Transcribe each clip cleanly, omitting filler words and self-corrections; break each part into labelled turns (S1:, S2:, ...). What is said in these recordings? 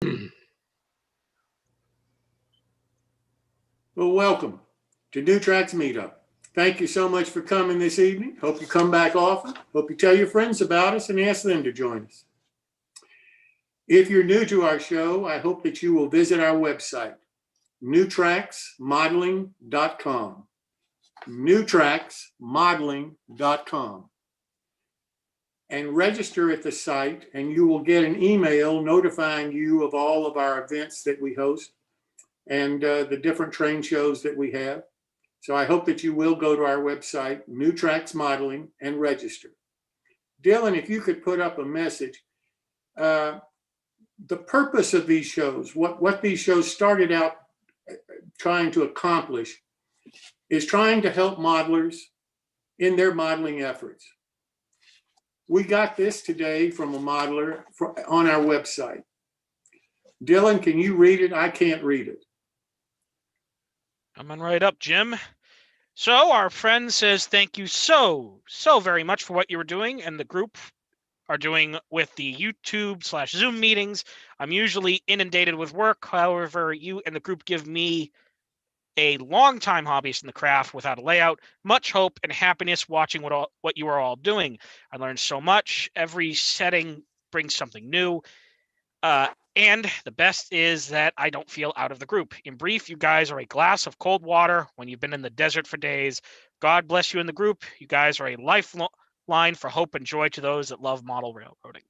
S1: Well, welcome to New Tracks Meetup. Thank you so much for coming this evening. Hope you come back often. Hope you tell your friends about us and ask them to join us. If you're new to our show, I hope that you will visit our website, newtracksmodeling.com. newtracksmodeling.com. And register at the site, and you will get an email notifying you of all of our events that we host and the different train shows that we have. So I hope that you will go to our website, New Tracks Modeling, and register. Dylan, if you could put up a message. The purpose of these shows, what these shows started out trying to accomplish, is trying to help modelers in their modeling efforts. We got this today from a modeler on our website. Dylan, can you read it? I can't read it.
S2: Coming right up, Jim. So our friend says, thank you so very much for what you were doing and the group are doing with the YouTube/Zoom meetings. I'm usually inundated with work. However, you and the group give me a long-time hobbyist in the craft without a layout. Much hope and happiness watching what you are all doing. I learned so much. Every setting brings something new. And the best is that I don't feel out of the group. In brief, you guys are a glass of cold water when you've been in the desert for days. God bless you in the group. You guys are a lifeline for hope and joy to those that love model railroading.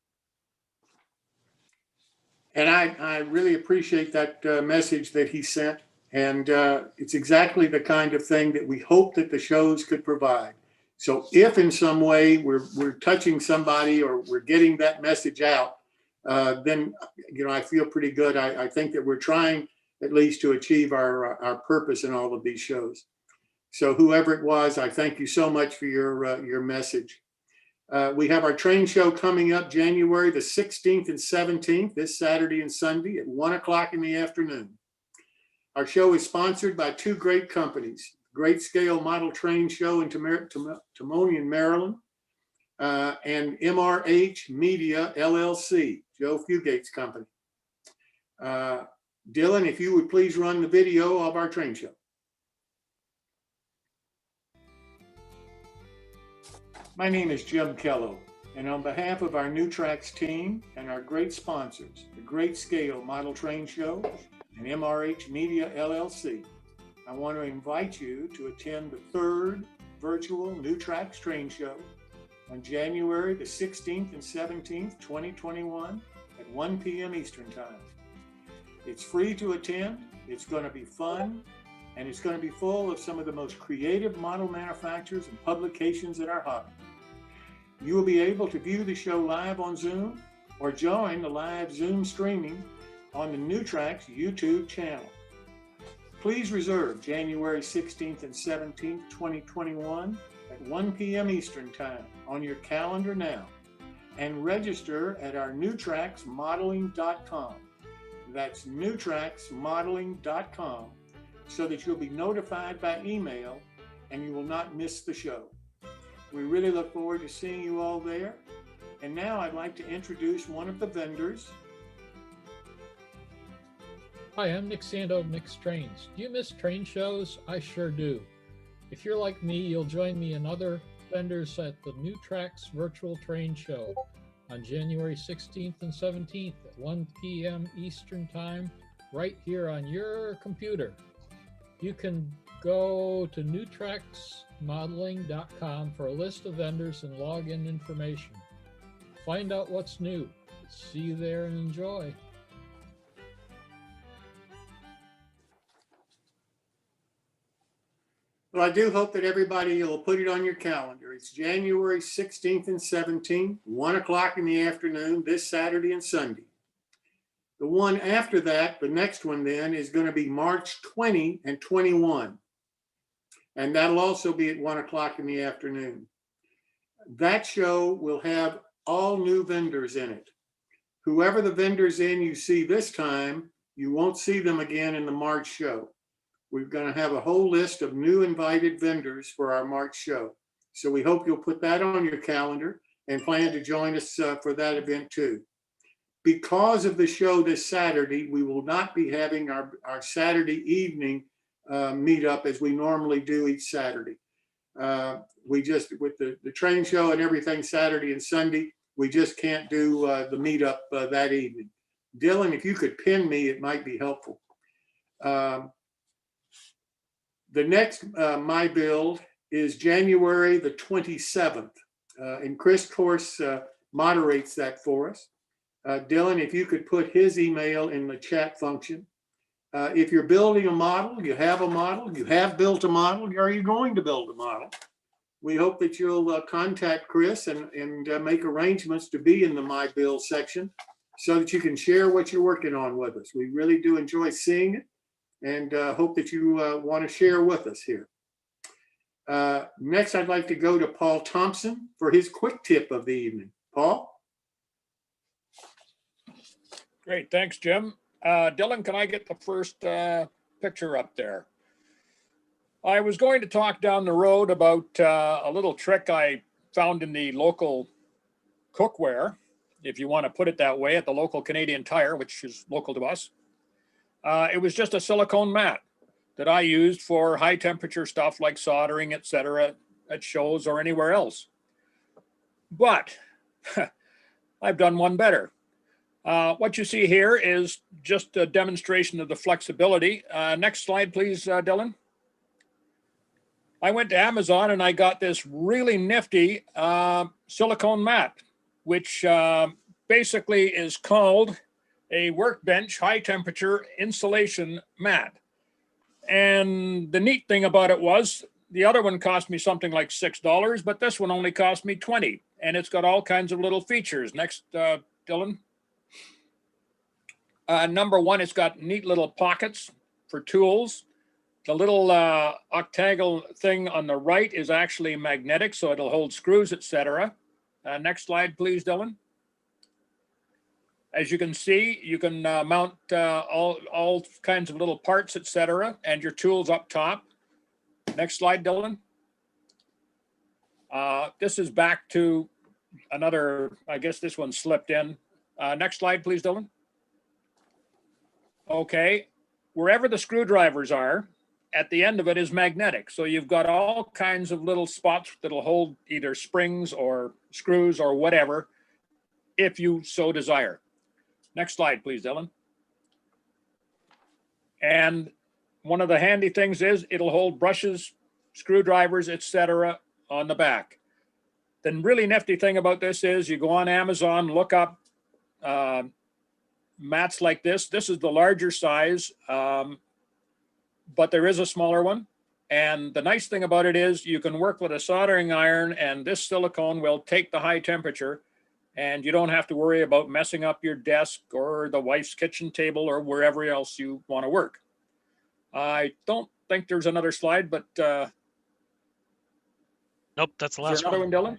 S1: And I really appreciate that message that he sent. And it's exactly the kind of thing that we hope that the shows could provide. So if in some way we're touching somebody or we're getting that message out, then I feel pretty good. I think that we're trying at least to achieve our purpose in all of these shows. So whoever it was, I thank you so much for your message. We have our train show coming up January the 16th and 17th, this Saturday and Sunday at 1 o'clock in the afternoon. Our show is sponsored by two great companies, Great Scale Model Train Show in Timonian, Maryland, and MRH Media, LLC, Joe Fugate's company. Dylan, if you would please run the video of our train show. My name is Jim Kello, and on behalf of our New Tracks team and our great sponsors, the Great Scale Model Train Show and MRH Media, LLC, I want to invite you to attend the third virtual New Tracks train show on January the 16th and 17th, 2021 at 1 p.m. Eastern Time. It's free to attend, it's going to be fun, and it's going to be full of some of the most creative model manufacturers and publications in our hobby. You will be able to view the show live on Zoom or join the live Zoom streaming on the New Tracks YouTube channel. Please reserve January 16th and 17th, 2021 at 1 p.m. Eastern Time on your calendar now and register at our newtracksmodeling.com. That's newtracksmodeling.com so that you'll be notified by email and you will not miss the show. We really look forward to seeing you all there. And now I'd like to introduce one of the vendors.
S3: Hi, I'm Nick Sando of Nick's Trains. Do you miss train shows? I sure do. If you're like me, you'll join me and other vendors at the New Tracks Virtual Train Show on January 16th and 17th at 1 p.m. Eastern Time, right here on your computer. You can go to newtracksmodeling.com for a list of vendors and login information. Find out what's new. See you there and enjoy.
S1: Well, I do hope that everybody will put it on your calendar. It's January 16th and 17th, 1 o'clock in the afternoon, this Saturday and Sunday. The one after that, the next one then, is going to be March 20 and 21. And that'll also be at 1 o'clock in the afternoon. That show will have all new vendors in it. Whoever the vendors in you see this time, you won't see them again in the March show. We're going to have a whole list of new invited vendors for our March show. So we hope you'll put that on your calendar and plan to join us for that event too. because of the show this Saturday, we will not be having our Saturday evening meetup as we normally do each Saturday. We just, with the train show and everything Saturday and Sunday, we just can't do the meetup that evening. Dylan, if you could pin me, it might be helpful. The next My Build is January the 27th. And Chris, of course, moderates that for us. Dylan, if you could put his email in the chat function. If you're building a model, you have a model, you have built a model, or you're going to build a model, we hope that you'll contact Chris and make arrangements to be in the My Build section so that you can share what you're working on with us. We really do enjoy seeing it and hope that you want to share with us here. Next, I'd like to go to Paul Thomson for his quick tip of the evening. Paul?
S4: Great, thanks, Jim. Dylan, can I get the first picture up there? I was going to talk down the road about a little trick I found in the local cookware, if you want to put it that way, at the local Canadian Tire, which is local to us. It was just a silicone mat that I used for high temperature stuff like soldering, etc., at shows or anywhere else. But I've done one better. What you see here is just a demonstration of the flexibility. Next slide, please, Dylan. I went to Amazon and I got this really nifty silicone mat, which basically is called a workbench high temperature insulation mat. And the neat thing about it was the other one cost me something like $6, but this one only cost me $20. And it's got all kinds of little features. Next, Dylan. Number one, it's got neat little pockets for tools. The little octagonal thing on the right is actually magnetic, so it'll hold screws, etc. Next slide, please, Dylan. As you can see, you can mount all kinds of little parts, etc., and your tools up top. Next slide, Dylan. This is back to another, I guess this one slipped in. Next slide, please, Dylan. Okay, wherever the screwdrivers are, at the end of it is magnetic. So you've got all kinds of little spots that'll hold either springs or screws or whatever, if you so desire. Next slide, please, Dylan. And one of the handy things is it'll hold brushes, screwdrivers, etc. on the back. The really nifty thing about this is you go on Amazon, look up mats like this. This is the larger size, but there is a smaller one. And the nice thing about it is you can work with a soldering iron, and this silicone will take the high temperature, and you don't have to worry about messing up your desk or the wife's kitchen table or wherever else you want to work. I don't think there's another slide, but
S2: nope, that's the
S4: is
S2: last
S4: there another
S2: one.
S4: one, Dylan?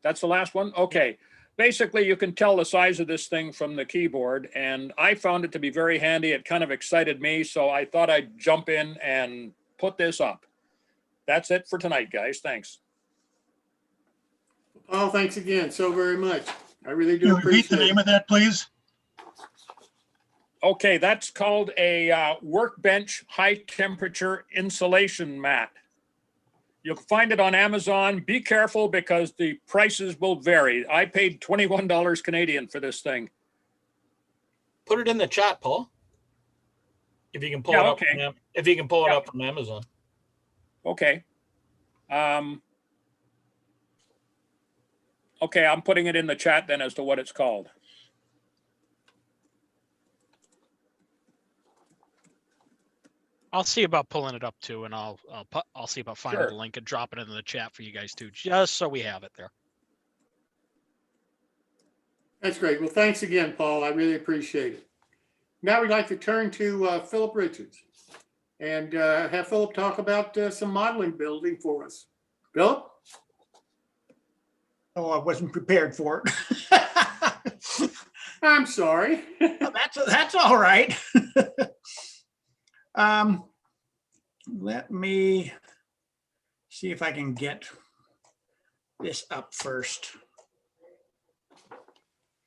S4: That's the last one? Okay. Basically, you can tell the size of this thing from the keyboard, and I found it to be very handy. It kind of excited me, so I thought I'd jump in and put this up. That's it for tonight, guys. Thanks.
S1: Paul, thanks again so very much. I really do
S5: Can you
S1: appreciate
S5: repeat the name of that, please?
S4: Okay, that's called a workbench high temperature insulation mat. You'll find it on Amazon. Be careful because the prices will vary. I paid $21 Canadian for this thing.
S6: Put it in the chat, Paul. If you can pull
S4: Yeah,
S6: it up,
S4: okay.
S6: if you can pull it
S4: Yeah.
S6: up from Amazon.
S4: Okay. Okay, I'm putting it in the chat then as to what it's called.
S2: I'll see about pulling it up too, and I'll see about finding
S4: Sure.
S2: the link and dropping it in the chat for you guys too, just so we have it there.
S1: That's great. Well, thanks again, Paul. I really appreciate it. Now we'd like to turn to Philip Richards and have Philip talk about some modeling building for us. Philip?
S5: Oh, I wasn't prepared for it.
S1: I'm sorry.
S5: That's all right. Let me see if I can get this up first.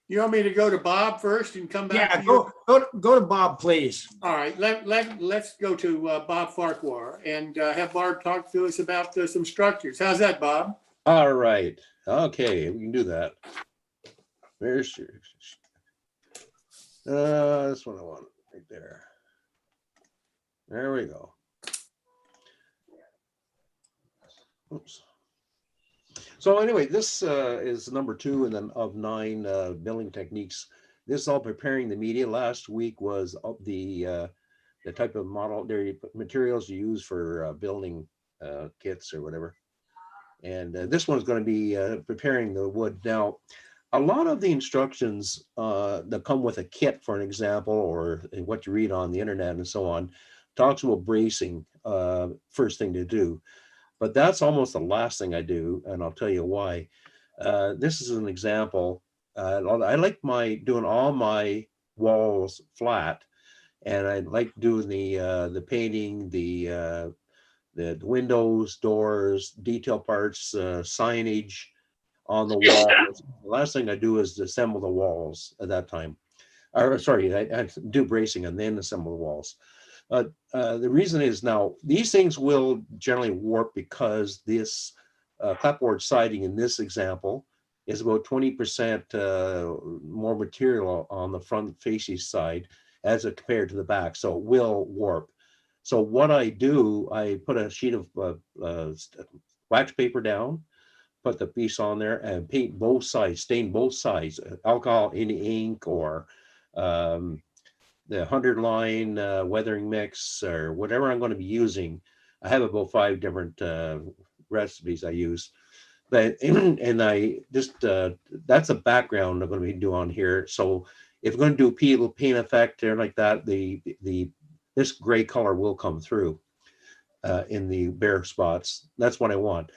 S1: You want me to go to Bob first and come back
S5: Yeah,
S1: to you?
S5: go to Bob, please.
S1: All right, let's go to Bob Farquahar and have Barb talk to us about some structures. How's that, Bob?
S7: All right. Okay, we can do that. There's this one I want right there. There we go. Oops. So anyway, this is number 2 and then of 9 building techniques. This is all preparing the media. Last week was the type of materials you use for building kits or whatever. And this one's going to be preparing the wood. Now, a lot of the instructions that come with a kit, for an example, or what you read on the internet and so on, talks about bracing, first thing to do. But that's almost the last thing I do, and I'll tell you why. This is an example. I like doing all my walls flat, and I like doing the painting, the windows, doors, detail parts, signage on the wall. The last thing I do is assemble the walls at that time. Or sorry, I do bracing and then assemble the walls. The reason is now these things will generally warp because this clapboard siding in this example is about 20% more material on the front facing side as compared to the back, so it will warp. So what I do, I put a sheet of wax paper down, put the piece on there, and paint both sides, stain both sides, alcohol in ink or the 100 line weathering mix or whatever I'm going to be using. I have about 5 different recipes I use, but and I just that's a background I'm going to be doing here. So if I'm going to do a little paint effect or like that, this gray color will come through in the bare spots. That's what I want.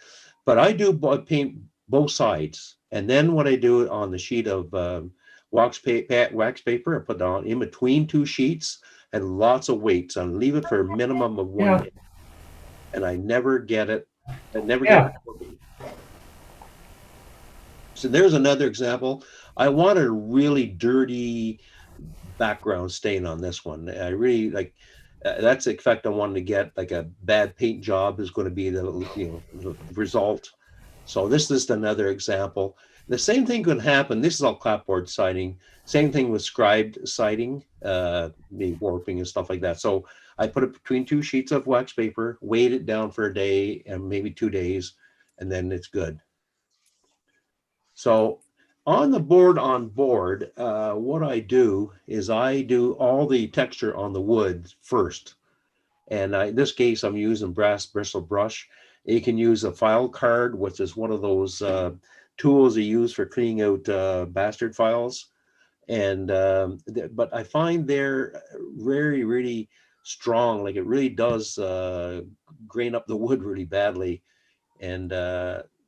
S7: But I do paint both sides, and then what I do on the sheet of wax paper, I put it on in between 2 sheets and lots of weights. I leave it for a minimum of 1 minute, and I never get it. I never get it working. So there's another example. I want a really dirty background stain on this one. I really like. That's the effect I wanted to get. Like a bad paint job is going to be the result. So this is another example. The same thing could happen. This is all clapboard siding. Same thing with scribed siding, maybe warping and stuff like that. So I put it between 2 sheets of wax paper, weight it down for a day and maybe 2 days, and then it's good. So on the board what I do is I do all the texture on the wood first. And in this case, I'm using brass bristle brush. You can use a file card, which is one of those tools you use for cleaning out bastard files. And but I find they're very, really strong. Like it really does grain up the wood really badly. And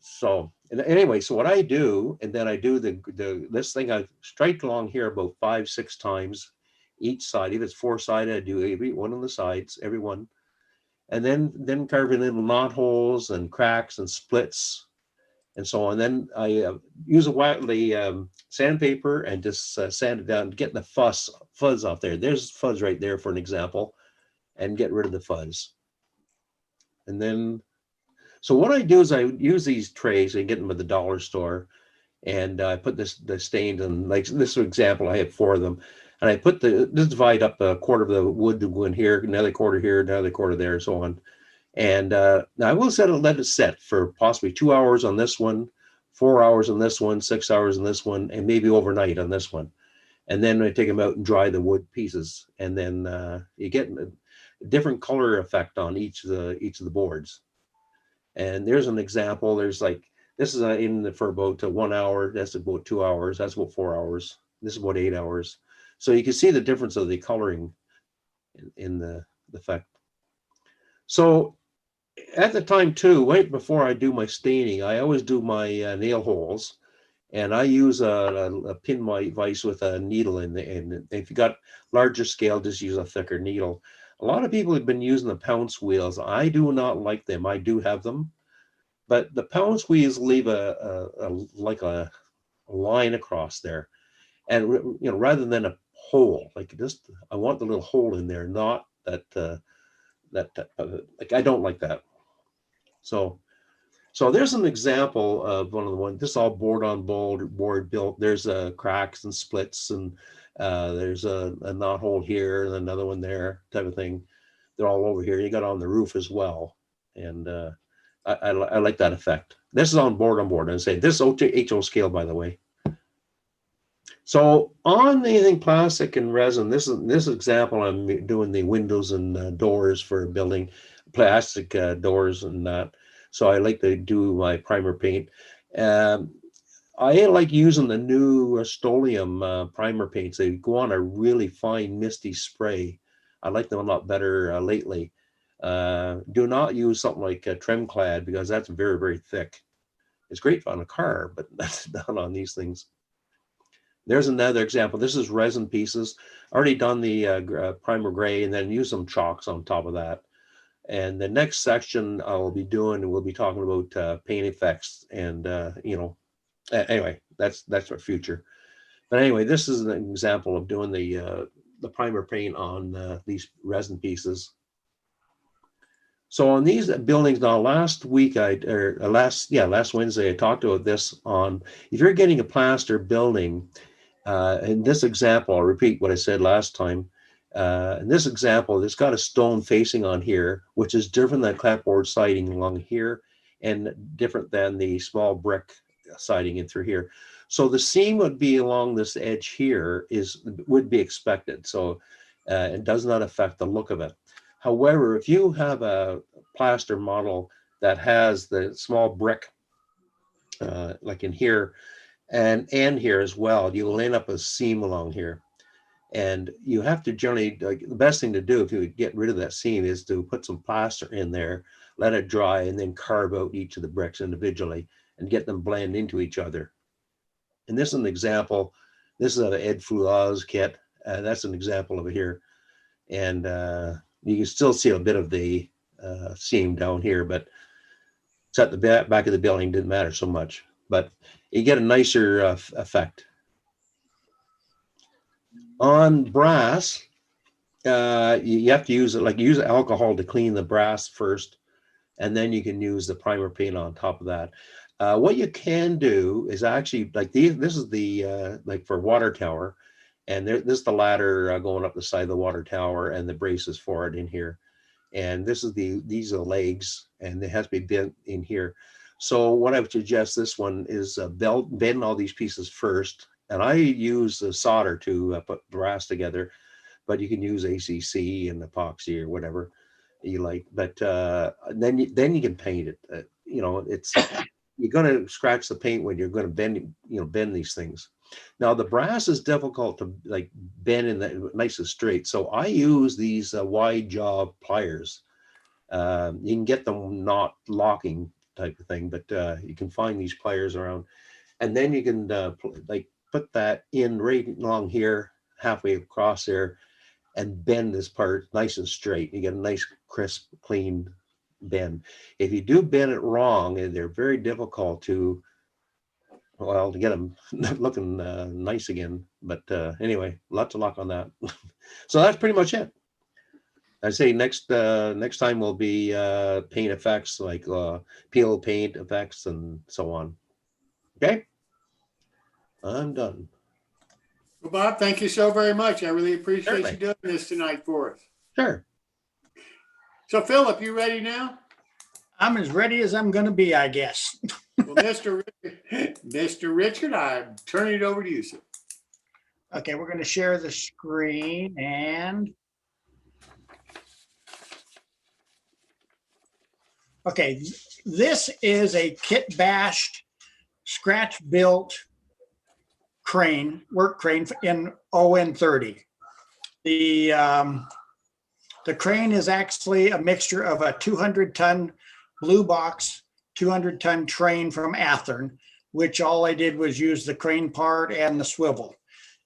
S7: so anyway, so what I do, and then I do this thing, I strike along here about 5-6 times each side. If it's 4-sided, I do every one on the sides, every one. And then carving little knot holes and cracks and splits and so on. Then I use a sandpaper and just sand it down, get the fuzz off there. There's fuzz right there for an example, and get rid of the fuzz. And then, so what I do is I use these trays and get them at the dollar store, and I put the stains, and like this example, I have 4 of them. And I put just divide up a quarter of the wood to go in here, another quarter here, another quarter there, and so on. And now I will let it set for possibly 2 hours on this one, 4 hours on this one, 6 hours on this one, and maybe overnight on this one. And then I take them out and dry the wood pieces. And then you get a different color effect on each of the boards. And there's an example. There's like, this is for about 1 hour. That's about 2 hours. That's about 4 hours. This is about 8 hours. So you can see the difference of the coloring in the effect. So at the time too, right before I do my staining, I always do my nail holes, and I use a pin vise with a needle in the end. If you got larger scale, just use a thicker needle. A lot of people have been using the pounce wheels. I do not like them. I do have them, but the pounce wheels leave like a line across there. And rather than a hole, like just I want the little hole in there, not that like I don't like that. So there's an example of one of the ones. This is all board on board built. There's cracks and splits, and there's a knot hole here and another one there, type of thing. They're all over here. You got on the roof as well, and I like that effect. This is on board. And say this is HO scale, by the way. So on anything plastic and resin, this example, I'm doing the windows and doors for building, plastic doors and that. So I like to do my primer paint. I like using the new Rust-Oleum primer paints. They go on a really fine misty spray. I like them a lot better lately. Do not use something like Trim Clad, because that's very, very thick. It's great on a car, but that's not on these things. There's another example. This is resin pieces. Already done the primer gray, and then use some chalks on top of that. And the next section we'll be talking about paint effects, and anyway, that's our future. But anyway, this is an example of doing the primer paint on these resin pieces. So on these buildings now, last Wednesday, I talked about this on, if you're getting a plaster building, in this example, I'll repeat what I said last time. In this example, it's got a stone facing on here, which is different than clapboard siding along here, and different than the small brick siding in through here. So the seam would be along this edge here would be expected. So it does not affect the look of it. However, if you have a plaster model that has the small brick, like in here and here as well, you will end up with a seam along here. And you have to generally, like, the best thing to do if you get rid of that seam is to put some plaster in there, let it dry, and then carve out each of the bricks individually and get them blend into each other. And this is an example. This is an Ed Foulas kit. That's an example of it here. And you can still see a bit of the seam down here, but it's at the back of the building, didn't matter so much. But you get a nicer effect. On brass, you have to use alcohol to clean the brass first, and then you can use the primer paint on top of that. What you can do is actually, like this is the like for water tower, and this is the ladder going up the side of the water tower, and the braces for it in here. And these are the legs, and it has to be bent in here. So what I would suggest, this one is bend all these pieces first. And I use solder to put brass together, but you can use ACC and epoxy or whatever you like. But then you can paint it. It's you're going to scratch the paint when you're going to bend these things. Now the brass is difficult to like bend in that nice and straight. So I use these wide jaw pliers. You can get them not locking type of thing, but you can find these pliers around, and then you can put that in right along here, halfway across there, and bend this part nice and straight. You get a nice, crisp, clean bend. If you do bend it wrong, they're very difficult to get them looking nice again. But anyway, lots of luck on that. So that's pretty much it. I'd say next time will be paint effects, like peel paint effects and so on. Okay? I'm done.
S1: Well, Bob, thank you so very much. I really appreciate
S7: Certainly.
S1: you doing this tonight for us.
S7: Sure.
S1: So, Philip, you ready now?
S5: I'm as ready as I'm going to be, I guess.
S1: Well, Mr. Richard, I'm turning it over to you, sir.
S5: Okay, we're going to share the screen, and okay, this is a kit bashed, scratch built work crane in ON30. The crane is actually a mixture of a 200-ton blue box, 200-ton train from Athern, which all I did was use the crane part and the swivel.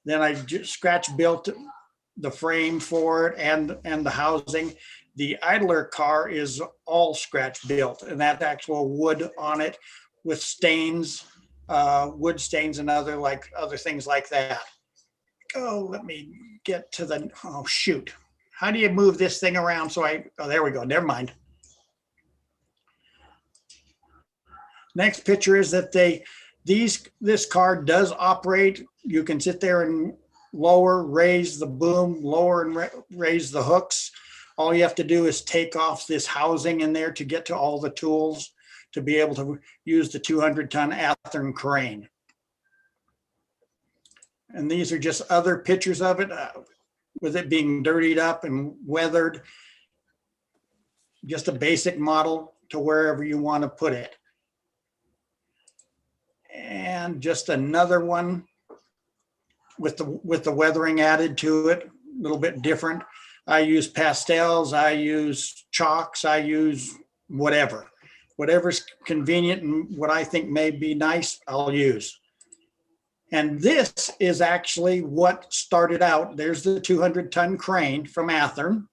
S5: Then I just scratch built the frame for it and the housing. The idler car is all scratch built, and that's actual wood on it with stains, wood stains and other things like that. oh, let me get to the, oh, shoot. How do you move this thing around? So oh, there we go. Never mind. Next picture is that this car does operate. You can sit there and lower, raise the boom, lower and raise the hooks. All you have to do is take off this housing in there to get to all the tools to be able to use the 200-ton Athearn crane. And these are just other pictures of it, with it being dirtied up and weathered. Just a basic model to wherever you want to put it. And just another one with the weathering added to it, a little bit different. I use pastels, I use chalks, I use whatever's convenient and what I think may be nice, I'll use. And this is actually what started out. There's the 200-ton crane from Athearn.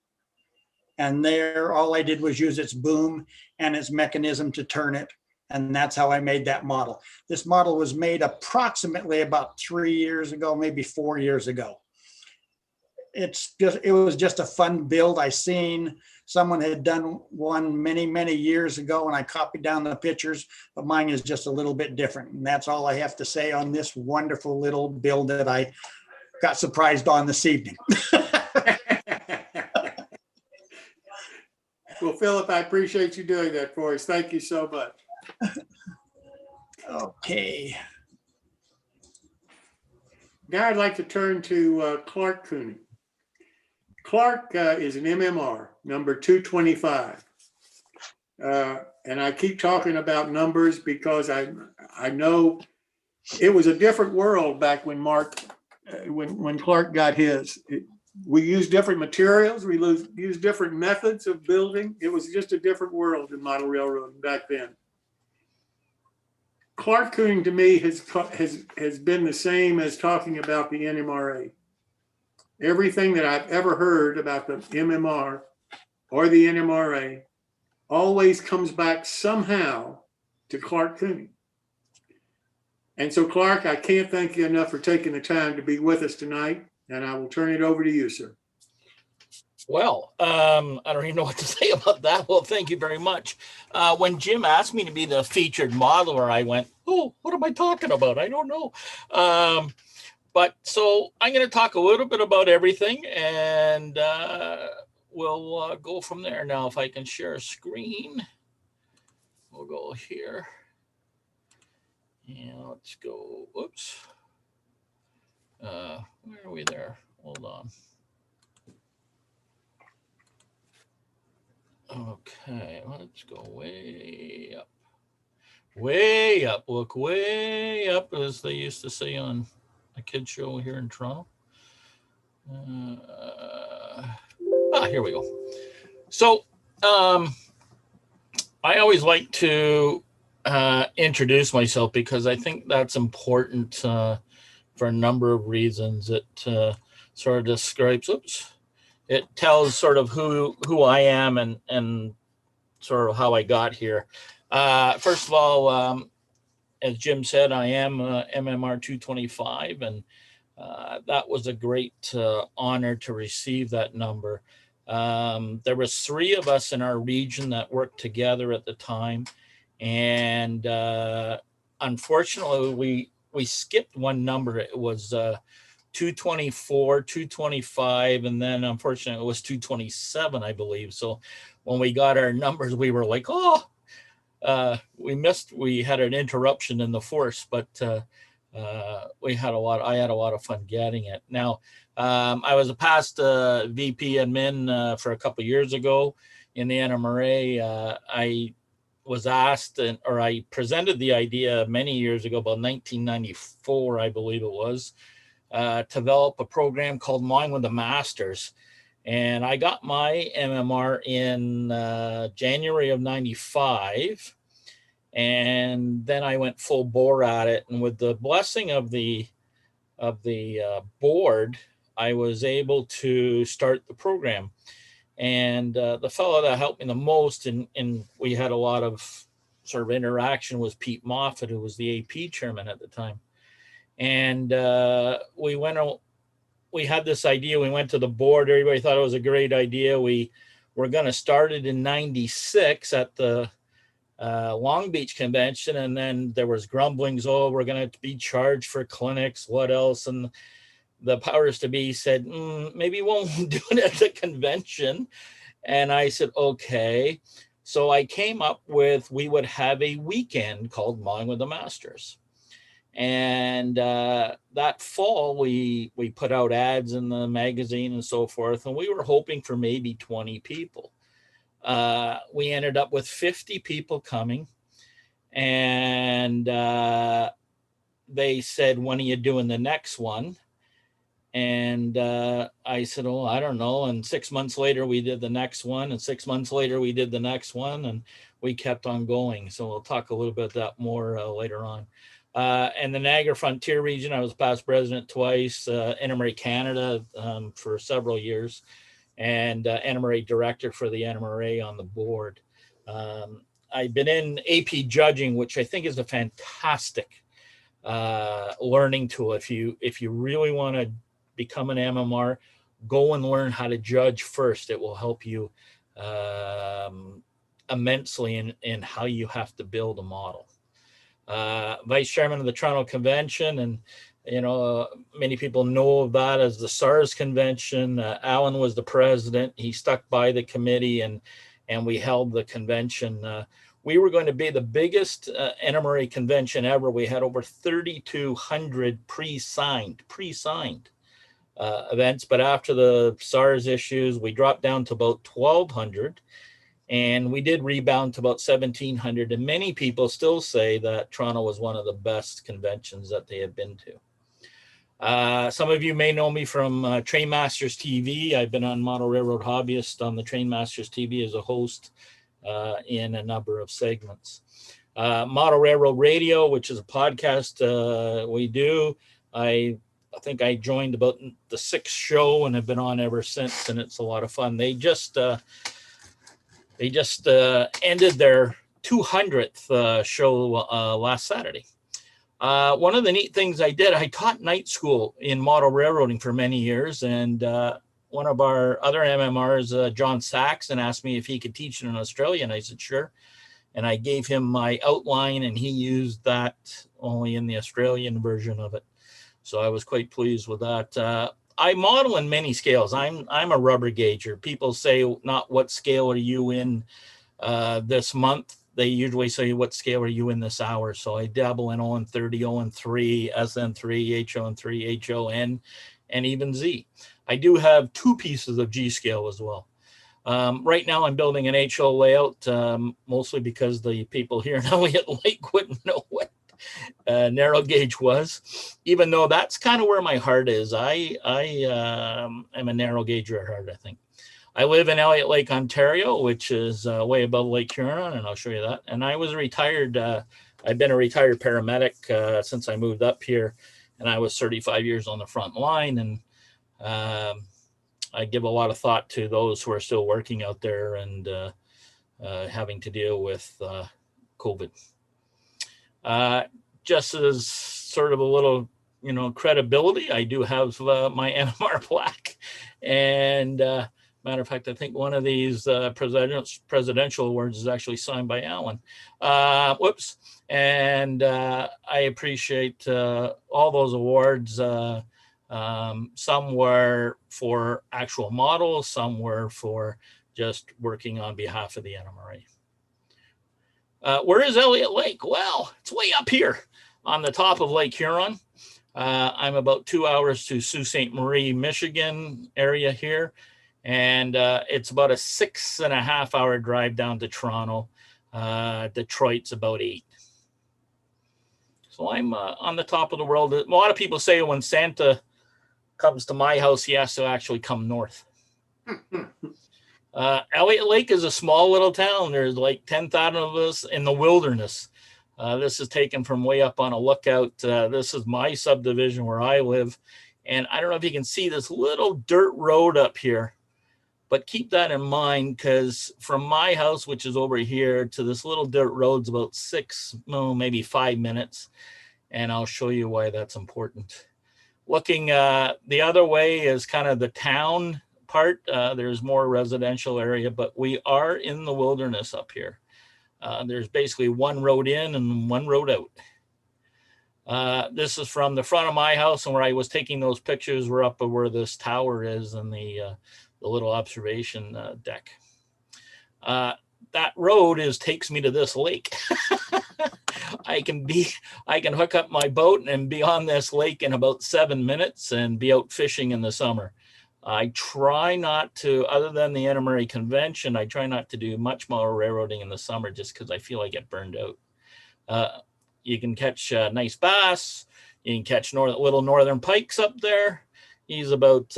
S5: And there, all I did was use its boom and its mechanism to turn it. And that's how I made that model. This model was made approximately about 3 years ago, maybe 4 years ago. It was just a fun build. I seen someone had done one many, many years ago, and I copied down the pictures, but mine is just a little bit different. And that's all I have to say on this wonderful little build that I got surprised on this evening.
S1: Well, Philip, I appreciate you doing that for us. Thank you so much.
S5: Okay.
S1: Now I'd like to turn to Clark Kooning. Clark is an MMR, number 225. And I keep talking about numbers because I know it was a different world back when when Clark got his. We used different materials. We used different methods of building. It was just a different world in model railroading back then. Clark Kooning to me has been the same as talking about the NMRA. Everything that I've ever heard about the MMR or the NMRA always comes back somehow to Clark Kooning. And so, Clark, I can't thank you enough for taking the time to be with us tonight, and I will turn it over to you, sir.
S6: Well, I don't even know what to say about that. Well, thank you very much. When Jim asked me to be the featured modeler, I went, oh, what am I talking about? I don't know. But so I'm going to talk a little bit about everything, and we'll go from there. Now, if I can share a screen, we'll go here. And let's go, whoops. Where are we there? Hold on. Okay, let's go way up. Way up, look way up, as they used to say on a kid show here in Toronto. Here we go. So I always like to introduce myself because I think that's important for a number of reasons. It sort of describes, it tells sort of who I am and sort of how I got here. First of all, as Jim said, I am MMR 225, and that was a great honor to receive that number. There was 3 of us in our region that worked together at the time, and unfortunately, we skipped one number. It was 224, 225, and then unfortunately it was 227, I believe. So when we got our numbers, we were like, oh, we had an interruption in the force, but I had a lot of fun getting it. Now, I was a past VP admin for a couple of years ago in the NMRA. I was asked, or I presented the idea many years ago, about 1994, I believe it was, to develop a program called Mine with the Masters. And I got my MMR in January of 95. And then I went full bore at it. And with the blessing of the board, I was able to start the program. And the fellow that helped me the most, and we had a lot of sort of interaction, was Pete Moffat, who was the AP chairman at the time. And we went we had this idea. We went to the board. Everybody thought it was a great idea. We were going to start it in '96 at the Long Beach convention, and then there was grumblings. Oh, we're going to be charged for clinics. What else? And the powers to be said, maybe we won't do it at the convention. And I said, okay. So I came up with, we would have a weekend called Mowing with the Masters. And that fall, we put out ads in the magazine and so forth, and we were hoping for maybe 20 people. We ended up with 50 people coming, and they said, when are you doing the next one? And I said, oh, I don't know. And 6 months later, we did the next one. And 6 months later, we did the next one. And we kept on going. So we'll talk a little bit about that more later on. And the Niagara Frontier region, I was past president twice, NMRA Canada for several years, and NMRA director for the NMRA on the board. I've been in AP judging, which I think is a fantastic learning tool. If you really want to become an MMR, go and learn how to judge first. It will help you immensely in how you have to build a model. Vice chairman of the Toronto Convention, and many people know of that as the SARS convention. Alan was the president. He stuck by the committee, and we held the convention. We were going to be the biggest NMRA convention ever. We had over 3,200 pre-signed events, but after the SARS issues, we dropped down to about 1,200, and we did rebound to about 1,700. And many people still say that Toronto was one of the best conventions that they have been to. Some of you may know me from Train Masters TV. I've been on Model Railroad Hobbyist on the Train Masters TV as a host in a number of segments. Model Railroad Radio, which is a podcast we do. I think I joined about the 6th show and have been on ever since, and it's a lot of fun. They just ended their 200th show last Saturday. One of the neat things I did, I taught night school in model railroading for many years, and one of our other MMRs, John Saxon, asked me if he could teach it in Australia, and I said, sure. And I gave him my outline, and he used that only in the Australian version of it. So I was quite pleased with that. I model in many scales. I'm a rubber gauger. People say, not what scale are you in this month? They usually say, what scale are you in this hour? So I dabble in ON30, ON3, SN3, HON3, HON, and even Z. I do have 2 pieces of G scale as well. Right now I'm building an HO layout, mostly because the people here in Elliott Lake wouldn't know what narrow gauge was, even though that's kind of where my heart is. I am a narrow gauger at heart, I think. I live in Elliott Lake, Ontario, which is way above Lake Huron, and I'll show you that. And I was retired. I've been a retired paramedic since I moved up here, and I was 35 years on the front line. And I give a lot of thought to those who are still working out there and having to deal with COVID. Just as sort of a little, credibility, I do have my NMR plaque. And matter of fact, I think one of these presidential awards is actually signed by Alan. Whoops. And I appreciate all those awards. Some were for actual models, some were for just working on behalf of the NMRA. Where is Elliott Lake? Well, it's way up here on the top of Lake Huron. I'm about 2 hours to Sault Ste. Marie, Michigan area here. And it's about a 6.5 hour drive down to Toronto. Detroit's about 8. So I'm on the top of the world. A lot of people say when Santa comes to my house, he has to actually come north. Elliott Lake is a small little town. There's like 10,000 of us in the wilderness. This is taken from way up on a lookout. This is my subdivision where I live. And I don't know if you can see this little dirt road up here, but keep that in mind, because from my house, which is over here, to this little dirt road's about 6, maybe 5 minutes. And I'll show you why that's important. Looking the other way is kind of the town part. There's more residential area, but we are in the wilderness up here. There's basically one road in and one road out. This is from the front of my house, and where I was taking those pictures were up where this tower is and the little observation deck. That road takes me to this lake. I can hook up my boat and be on this lake in about 7 minutes and be out fishing in the summer. I try not to, other than the Anna Murray Convention, I try not to do much more railroading in the summer just because I feel I get burned out. You can catch nice bass. You can catch little northern pikes up there. He's about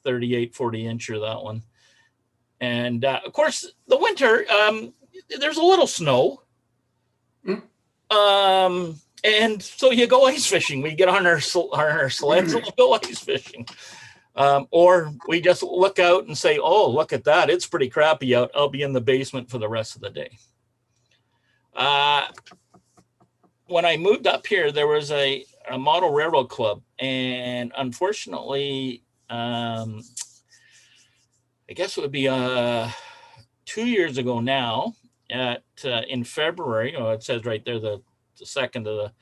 S6: 38, 40 incher, that one. And of course, the winter, there's a little snow. And so you go ice fishing. We get on our sleds and we go ice fishing. Or we just look out and say, oh, look at that. It's pretty crappy out. I'll be in the basement for the rest of the day. When I moved up here, there was a model railroad club. And unfortunately, I guess it would be 2 years ago now, in February. Oh, it says right there the 22nd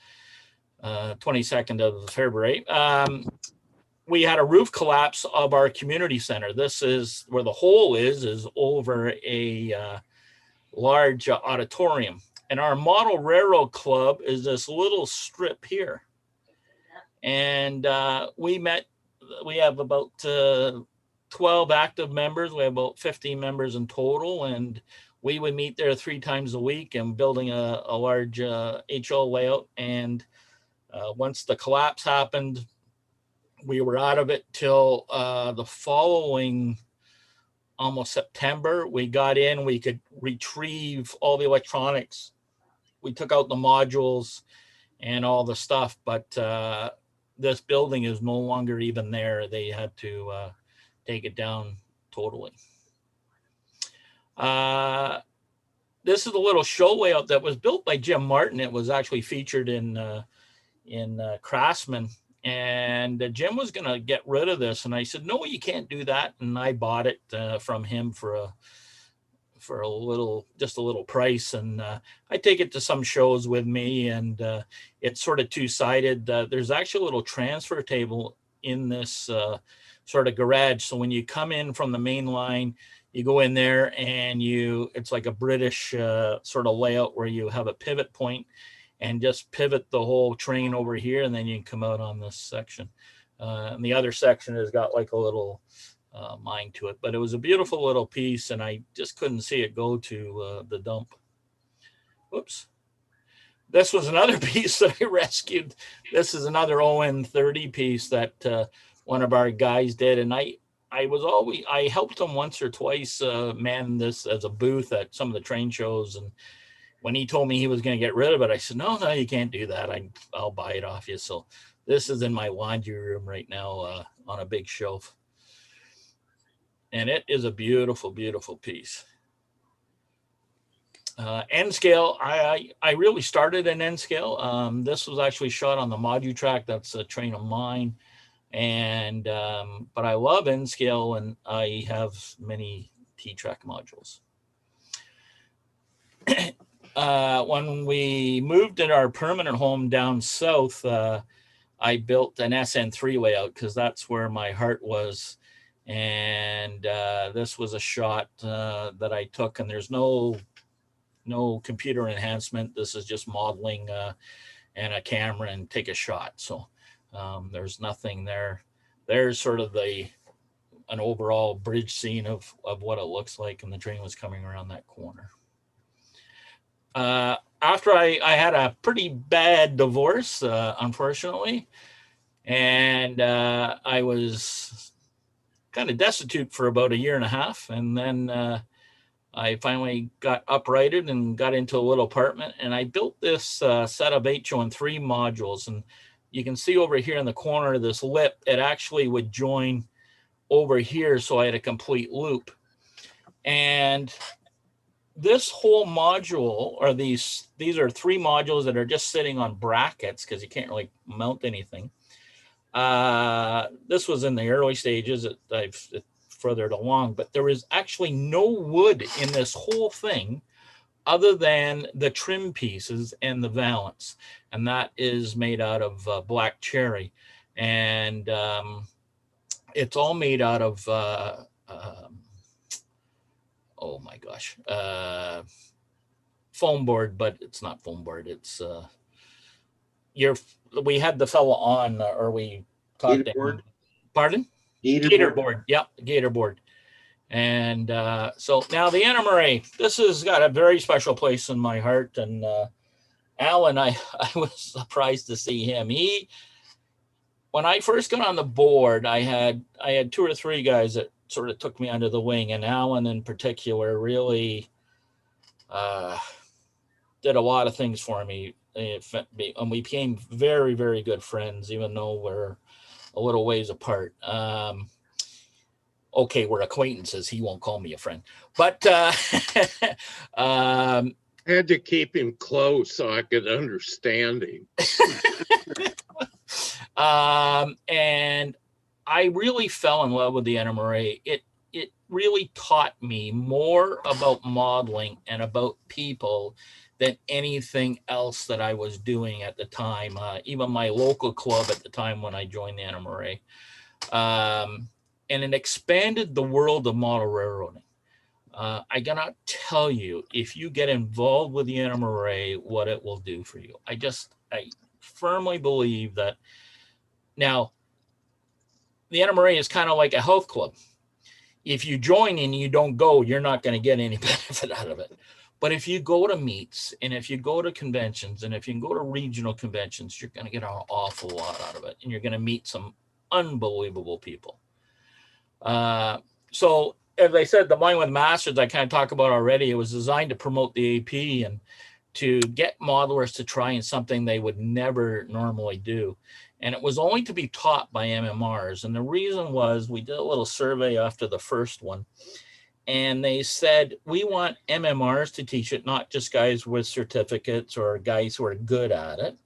S6: of February. We had a roof collapse of our community center. This is where the hole is over a large auditorium. And our model railroad club is this little strip here. And we have about 12 active members. We have about 15 members in total. And we would meet there 3 times a week and building a large HL layout. And once the collapse happened, we were out of it till the following almost September. We got in, we could retrieve all the electronics. We took out the modules and all the stuff, but this building is no longer even there. They had to take it down totally. This is a little show layout that was built by Jim Martin. It was actually featured in Craftsman. And Jim was going to get rid of this. And I said, no, you can't do that. And I bought it from him for just a little price. And I take it to some shows with me, and it's sort of two-sided. There's actually a little transfer table in this sort of garage. So when you come in from the main line, you go in there and it's like a British sort of layout where you have a pivot point and just pivot the whole train over here, and then you can come out on this section. And the other section has got like a little mine to it, but it was a beautiful little piece, and I just couldn't see it go to the dump. Whoops. This was another piece that I rescued. This is another ON30 piece that one of our guys did, and I helped him once or twice man this as a booth at some of the train shows. And when he told me he was going to get rid of it, I said, no, you can't do that. I'll buy it off you. So this is in my laundry room right now on a big shelf. And it is a beautiful, beautiful piece. N scale, I really started in N scale. This was actually shot on the Module track. That's a train of mine. And but I love N scale, and I have many T-track modules. When we moved in our permanent home down south, I built an SN3 layout because that's where my heart was. And this was a shot that I took, and there's no computer enhancement. This is just modeling and a camera and take a shot. So there's nothing there. There's sort of an overall bridge scene of what it looks like, and the train was coming around that corner. After I had a pretty bad divorce, unfortunately, and I was kind of destitute for about 1.5 years. And then I finally got uprighted and got into a little apartment, and I built this set of HO3 modules. And you can see over here in the corner of this lip, it actually would join over here. So I had a complete loop. And this whole module, or these are 3 modules that are just sitting on brackets because you can't really mount anything. This was in the early stages. I've furthered along, but there is actually no wood in this whole thing other than the trim pieces and the valance. And that is made out of black cherry. And it's all made out of, oh my gosh, foam board, but it's not foam board. It's, we had the fellow on, or we talked to him. Pardon? Gator board. Yep, gator board. And so now the NMRA, this has got a very special place in my heart. And Alan, I was surprised to see him. When I first got on the board, I had 2 or 3 guys that sort of took me under the wing, and Alan in particular really did a lot of things for me. And we became very, very good friends, even though we're a little ways apart. Okay, we're acquaintances. He won't call me a friend, but
S8: I had to keep him close so I could understand him.
S6: And I really fell in love with the NMRA. It really taught me more about modeling and about people than anything else that I was doing at the time. Even my local club at the time when I joined the NMRA. And it expanded the world of model railroading. I cannot tell you, if you get involved with the NMRA, what it will do for you. I firmly believe that. Now, the NMRA is kind of like a health club. If you join and you don't go, you're not going to get any benefit out of it. But if you go to meets, and if you go to conventions, and if you can go to regional conventions, you're going to get an awful lot out of it. And you're going to meet some unbelievable people. So as I said, the Mind with Masters, I kind of talked about already, it was designed to promote the AP and to get modelers to try in something they would never normally do. And it was only to be taught by MMRs. And the reason was, we did a little survey after the first one, and they said, we want MMRs to teach it, not just guys with certificates or guys who are good at it,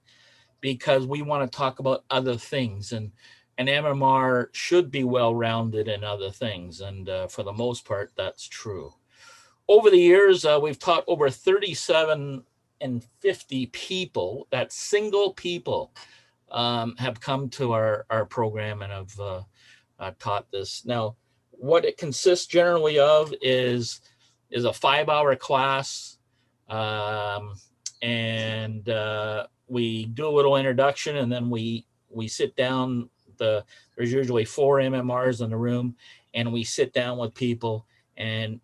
S6: because we want to talk about other things. And an MMR should be well-rounded in other things. And for the most part, that's true. Over the years, we've taught over 37 and 50 people, that single people, have come to our program and have taught this. Now, what it consists generally of is a 5-hour class. And we do a little introduction, and then we sit down. There's usually 4 MMRs in the room, and we sit down with people and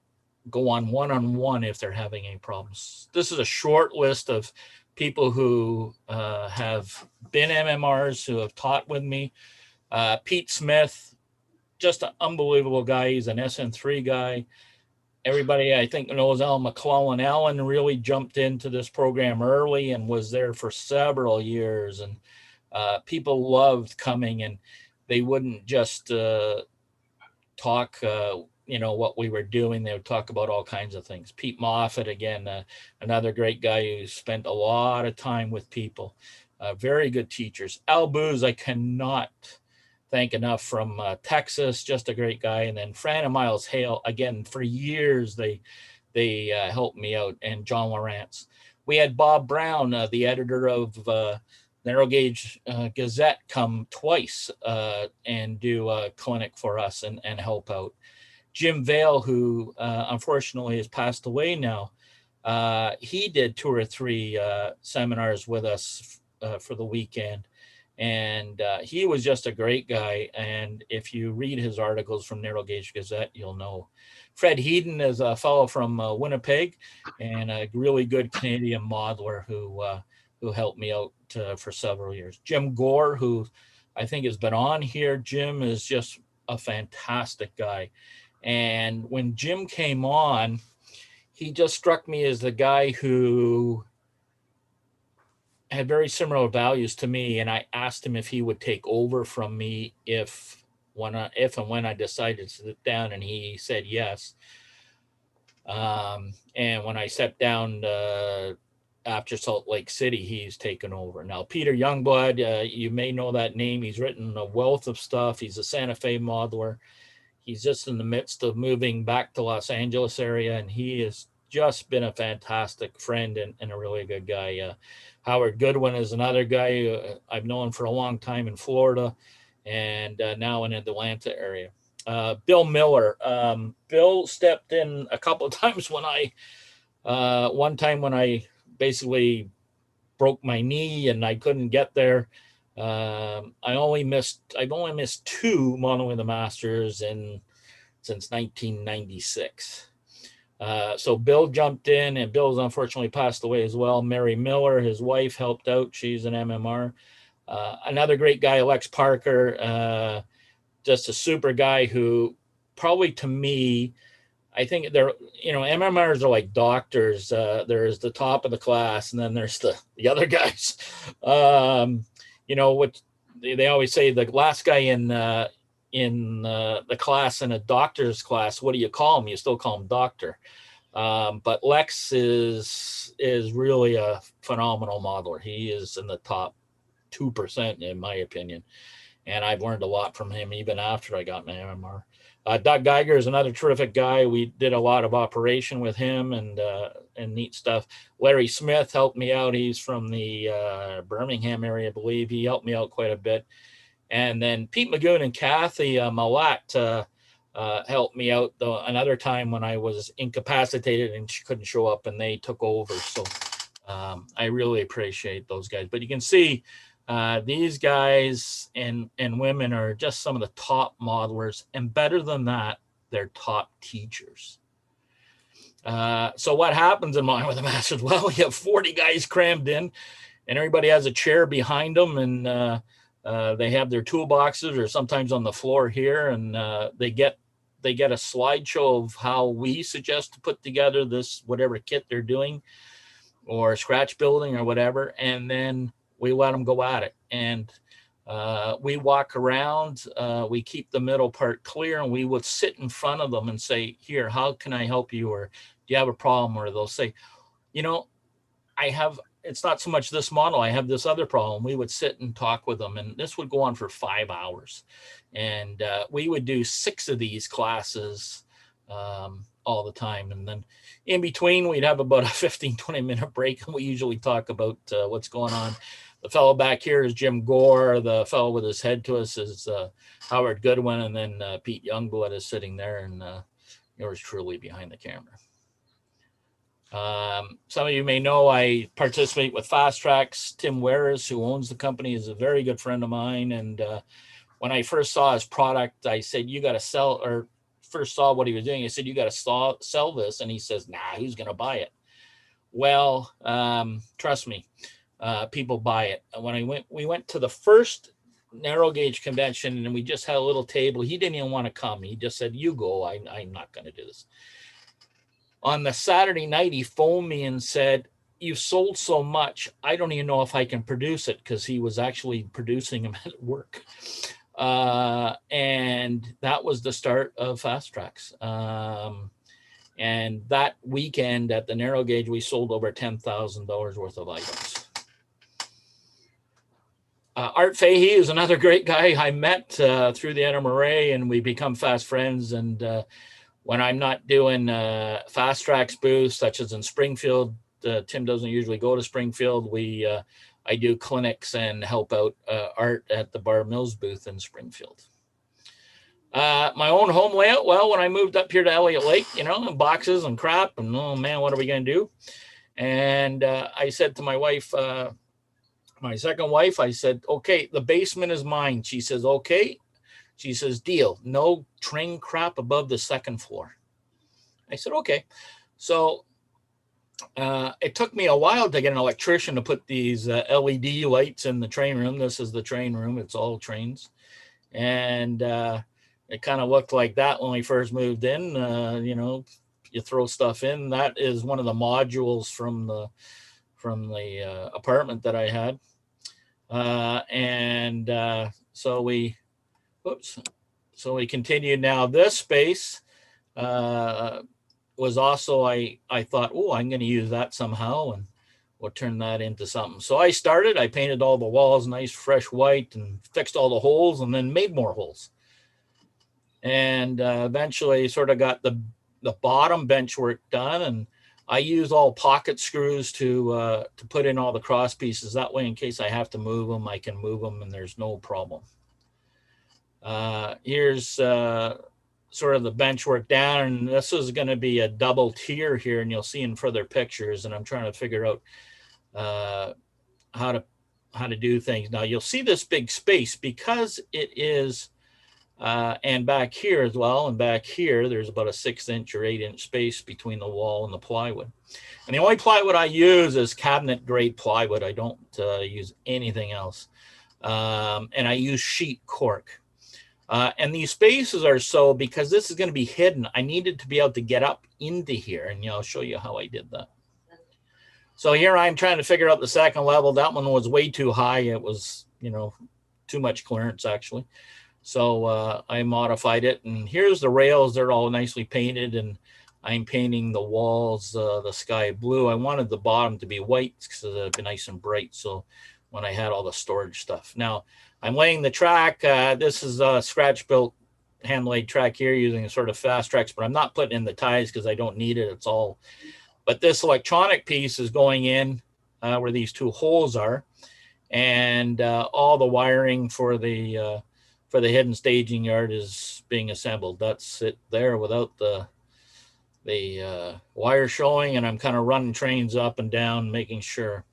S6: go on one-on-one if they're having any problems. This is a short list of people who have been MMRs, who have taught with me. Pete Smith, just an unbelievable guy. He's an SN3 guy. Everybody, I think, knows Alan McClellan. Alan really jumped into this program early and was there for several years. And people loved coming, and they wouldn't just talk, what we were doing. They would talk about all kinds of things. Pete Moffat, again, another great guy who spent a lot of time with people. Very good teachers. Al Booz, I cannot thank enough, from Texas, just a great guy. And then Fran and Miles Hale, again, for years, they helped me out. And John Lawrence. We had Bob Brown, the editor of Narrow Gauge Gazette, come twice and do a clinic for us and help out. Jim Vale, who unfortunately has passed away now, he did 2 or 3 seminars with us for the weekend. And he was just a great guy. And if you read his articles from Narrow Gauge Gazette, you'll know. Fred Heaton is a fellow from Winnipeg, and a really good Canadian modeler who helped me out for several years. Jim Gore, who I think has been on here. Jim is just a fantastic guy. And when Jim came on, he just struck me as the guy who had very similar values to me. And I asked him if he would take over from me if and when I decided to sit down, and he said yes. And when I sat down after Salt Lake City, he's taken over. Now, Peter Youngblood, you may know that name. He's written a wealth of stuff. He's a Santa Fe modeler. He's just in the midst of moving back to Los Angeles area, and he has just been a fantastic friend and a really good guy. Howard Goodwin is another guy I've known for a long time in Florida, and now in the Atlanta area. Bill Miller. Bill stepped in a couple of times when one time when I basically broke my knee and I couldn't get there. I've only missed 2 modeling the Masters since 1996. So Bill jumped in, and Bill's unfortunately passed away as well. Mary Miller, his wife, helped out. She's an MMR. Another great guy, Lex Parker, just a super guy who probably, to me, I think they're, MMRs are like doctors. There's the top of the class, and then there's the other guys. What they always say, the last guy in the class, in a doctor's class, what do you call him? You still call him doctor. But Lex is really a phenomenal modeler. He is in the top 2%, in my opinion. And I've learned a lot from him even after I got my MMR. Doug Geiger is another terrific guy. We did a lot of operation with him and neat stuff. Larry Smith helped me out. He's from the Birmingham area, I believe. He helped me out quite a bit. And then Pete Magoon and Kathy Malat helped me out another time when I was incapacitated and she couldn't show up, and they took over. So I really appreciate those guys. But you can see these guys and women are just some of the top modelers, and better than that, they're top teachers. So what happens in Modeling with the Masters? Well, you have 40 guys crammed in, and everybody has a chair behind them, and they have their toolboxes, or sometimes on the floor here, and they get a slideshow of how we suggest to put together this whatever kit they're doing, or scratch building or whatever, and then we let them go at it. And we walk around, we keep the middle part clear, and we would sit in front of them and say, here, how can I help you? Or do you have a problem? Or they'll say, it's not so much this model, I have this other problem. We would sit and talk with them, and this would go on for 5 hours. And we would do 6 of these classes all the time. And then in between, we'd have about a 15-20 minute break, and we usually talk about what's going on. The fellow back here is Jim Gore. The fellow with his head to us is Howard Goodwin, and then Pete Youngblood is sitting there, and yours truly behind the camera. Some of you may know I participate with Fast Tracks. Tim Wares, who owns the company, is a very good friend of mine. And when I first saw his product, I said, you got to sell, or first saw what he was doing, I said, you got to sell this. And he says, nah, who's going to buy it? Well, trust me, people buy it. When we went to the first narrow gauge convention, and we just had a little table. He didn't even want to come. He just said, you go, I'm not going to do this. On the Saturday night, he phoned me and said, you've sold so much, I don't even know if I can produce it, because he was actually producing them at work. And that was the start of Fast Tracks. And that weekend at the narrow gauge, we sold over $10,000 worth of items. Art Fahey is another great guy I met through the NMRA, and we become fast friends. And when I'm not doing Fast Tracks booths, such as in Springfield, Tim doesn't usually go to Springfield. I do clinics and help out Art at the Bar Mills booth in Springfield. My own home layout, well, when I moved up here to Elliott Lake, boxes and crap, and oh man, what are we going to do? And I said to my wife, my second wife, I said, okay, the basement is mine. She says, okay. She says, deal, no train crap above the second floor. I said, okay. So it took me a while to get an electrician to put these LED lights in the train room. This is the train room. It's all trains. And it kind of looked like that when we first moved in. You throw stuff in. That is one of the modules from the apartment that I had. So we continued. Now this space was also, I thought, oh, I'm going to use that somehow. And we'll turn that into something. So I painted all the walls nice fresh white and fixed all the holes and then made more holes. And eventually sort of got the bottom bench work done. And I use all pocket screws to put in all the cross pieces. That way, in case I have to move them, I can move them and there's no problem. Here's sort of the bench work down, and this is going to be a double tier here, and you'll see in further pictures. And I'm trying to figure out how to do things. Now you'll see this big space because it is, and back here as well, and back here, there's about a 6-inch or 8-inch space between the wall and the plywood. And the only plywood I use is cabinet grade plywood. I don't use anything else. And I use sheet cork. And these spaces are so, because this is going to be hidden, I needed to be able to get up into here, and I'll show you how I did that. So here I'm trying to figure out the second level. That one was way too high. It was, too much clearance actually. So I modified it, and here's the rails. They're all nicely painted, and I'm painting the walls the sky blue. I wanted the bottom to be white because it'd be nice and bright. So when I had all the storage stuff. Now I'm laying the track. This is a scratch built hand laid track here using a sort of fast tracks, but I'm not putting in the ties because I don't need it. It's all, but this electronic piece is going in where these two holes are, and all the wiring for the hidden staging yard is being assembled. That's it there without the wire showing, and I'm kind of running trains up and down, making sure.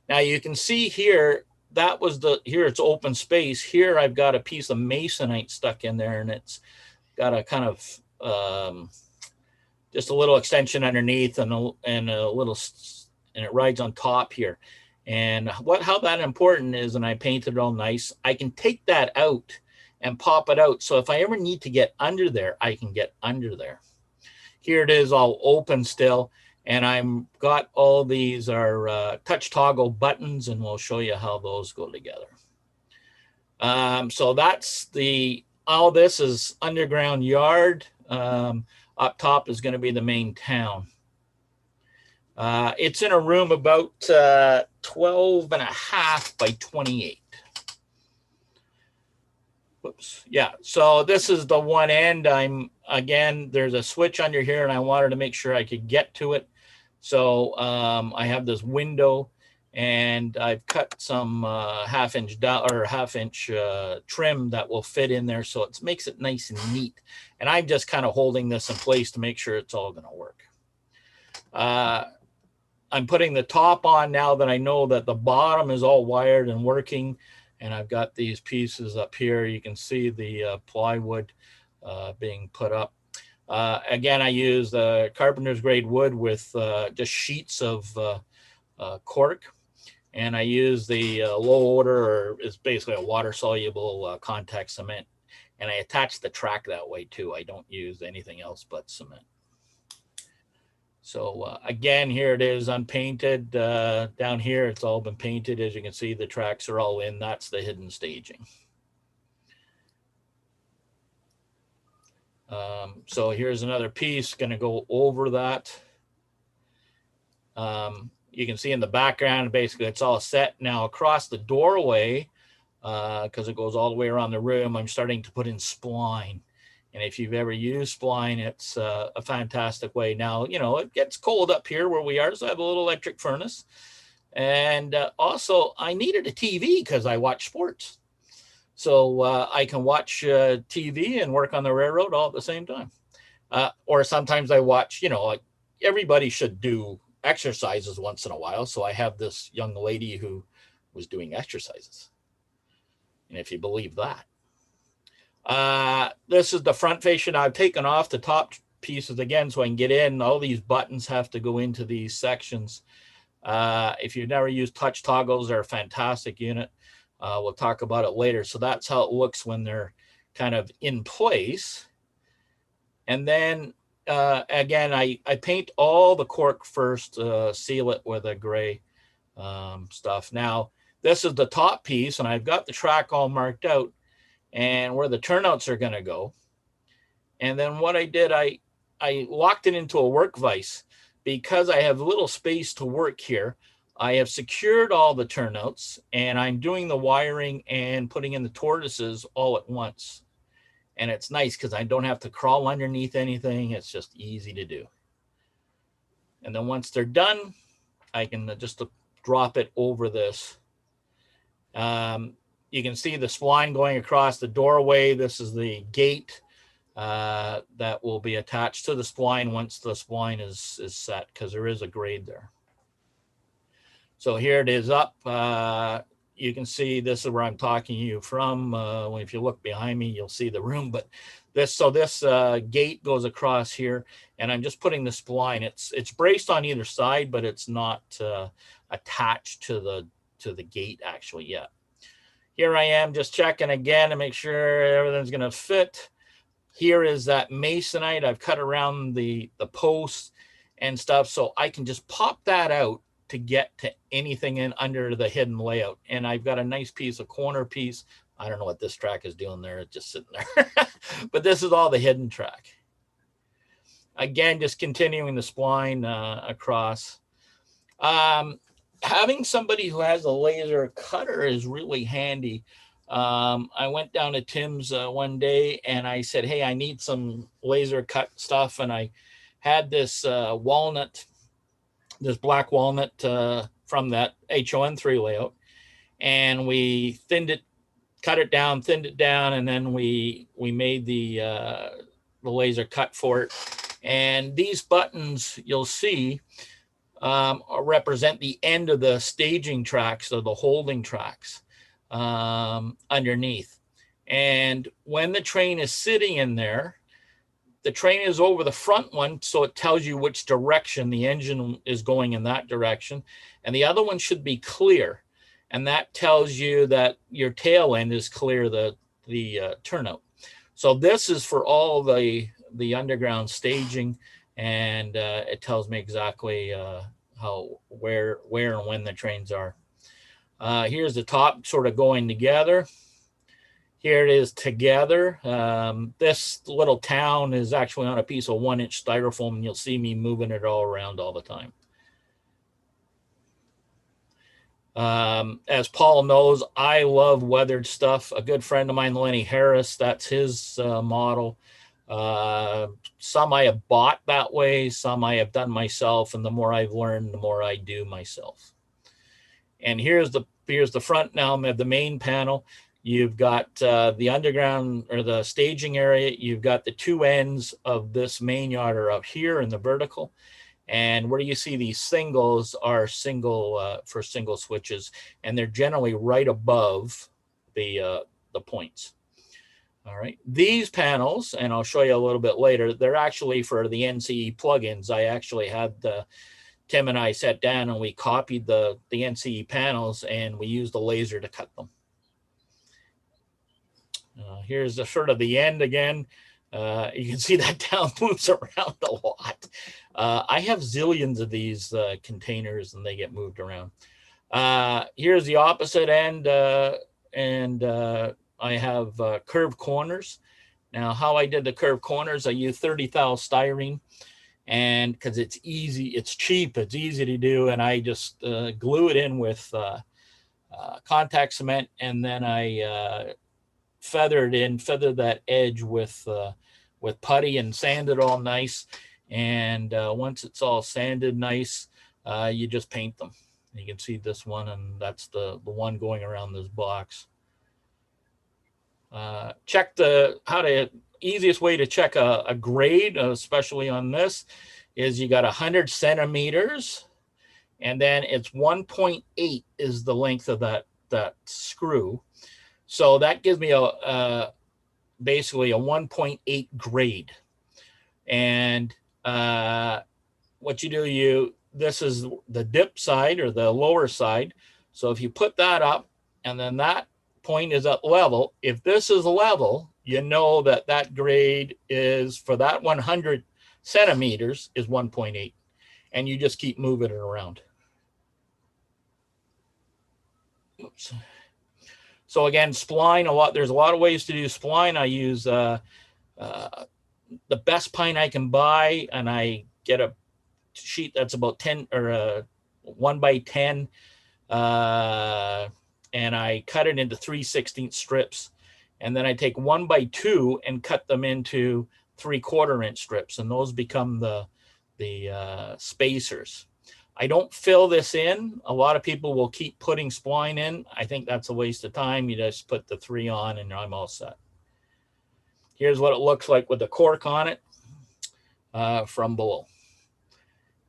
S6: Now you can see here, that was here it's open space. Here I've got a piece of masonite stuck in there, and it's got a kind of just a little extension underneath and it rides on top here. And how that important is, and I painted it all nice, I can take that out and pop it out. So if I ever need to get under there, I can get under there. Here it is all open still. And I'm got all these are touch toggle buttons, and we'll show you how those go together. So that's all this is underground yard. Up top is going to be the main town. It's in a room about 12 and a half by 28. Whoops. Yeah. So this is the one end. Again, there's a switch under here, and I wanted to make sure I could get to it. So I have this window, and I've cut some half-inch trim that will fit in there, so it makes it nice and neat. And I'm just kind of holding this in place to make sure it's all going to work. I'm putting the top on now that I know that the bottom is all wired and working, and I've got these pieces up here. You can see the plywood being put up. Again, I use the carpenter's grade wood with just sheets of cork, and I use the low odor, or is basically a water soluble contact cement, and I attach the track that way too. I don't use anything else but cement. So again, here it is unpainted. Down here, it's all been painted. As you can see, the tracks are all in. That's the hidden staging. So here's another piece going to go over that. You can see in the background, basically it's all set. Now across the doorway, because it goes all the way around the room, I'm starting to put in spline. And if you've ever used spline, it's a fantastic way. Now, it gets cold up here where we are, so I have a little electric furnace. And also I needed a TV because I watch sports. So I can watch TV and work on the railroad all at the same time. Or sometimes I watch, like everybody should do exercises once in a while. So I have this young lady who was doing exercises. And if you believe that. This is the front fascia. I've taken off the top pieces again so I can get in. All these buttons have to go into these sections. If you've never used touch toggles, they're a fantastic unit. We'll talk about it later. So that's how it looks when they're kind of in place. And then again, I paint all the cork first, seal it with a gray stuff. Now, this is the top piece, and I've got the track all marked out and where the turnouts are going to go. And then what I did, I locked it into a work vise because I have little space to work here. I have secured all the turnouts, and I'm doing the wiring and putting in the tortoises all at once. And it's nice because I don't have to crawl underneath anything. It's just easy to do. And then once they're done, I can just drop it over this. You can see the spline going across the doorway. This is the gate that will be attached to the spline once the spline is set, because there is a grade there. So here it is up. You can see this is where I'm talking to you from. If you look behind me, you'll see the room. But this gate goes across here, and I'm just putting the spline. It's braced on either side, but it's not attached to the gate actually yet. Here I am just checking again to make sure everything's going to fit. Here is that masonite. I've cut around the posts and stuff, so I can just pop that out to get to anything in under the hidden layout. And I've got a nice piece, a corner piece. I don't know what this track is doing there. It's just sitting there. But this is all the hidden track. Again, just continuing the spline across. Having somebody who has a laser cutter is really handy. I went down to Tim's one day and I said, hey, I need some laser cut stuff. And I had this walnut, this black walnut from that HON3 layout. And we cut it down, thinned it down, and then we made the laser cut for it. And these buttons you'll see represent the end of the staging tracks or the holding tracks underneath. And when the train is sitting in there, the train is over the front one, so it tells you which direction the engine is going, in that direction. And the other one should be clear. And that tells you that your tail end is clear, the turnout. So this is for all the underground staging, and it tells me exactly where and when the trains are. Here's the top sort of going together. Here it is together. This little town is actually on a piece of 1-inch styrofoam, and you'll see me moving it all around all the time. As Paul knows, I love weathered stuff. A good friend of mine, Lenny Harris, that's his model. Some I have bought that way, some I have done myself, and the more I've learned, the more I do myself. And here's the front now of the main panel. You've got the underground or the staging area. You've got the two ends of this main yard are up here in the vertical. And where you see these singles are for single switches, and they're generally right above the points. All right, these panels, and I'll show you a little bit later, they're actually for the NCE plugins. I actually had Tim and I sat down and we copied the NCE panels, and we used the laser to cut them. Here's the sort of the end again. You can see that down moves around a lot. I have zillions of these containers, and they get moved around. Here's the opposite end, and I have curved corners. Now, how I did the curved corners, I used 30 thou styrene, and because it's easy, it's cheap, it's easy to do, and I just glue it in with contact cement, and then I feather that edge with putty and sand it all nice. And once it's all sanded nice, you just paint them. You can see this one, and that's the one going around this box. Easiest way to check a grade, especially on this, is you got 100 centimeters, and then it's 1.8 is the length of that screw. So that gives me basically a 1.8 grade. And what you do, this is the dip side or the lower side. So if you put that up, and then that point is at level, if this is level, you know that grade is, for that 100 centimeters, is 1.8. And you just keep moving it around. Oops. So again, spline, there's a lot of ways to do spline. I use the best pine I can buy, and I get a sheet that's about 10 or 1x10, and I cut it into 3/16 strips. And then I take 1x2 and cut them into 3/4 inch strips, and those become the spacers. I don't fill this in. A lot of people will keep putting spline in. I think that's a waste of time. You just put the 3 on and I'm all set. Here's what it looks like with the cork on it from below.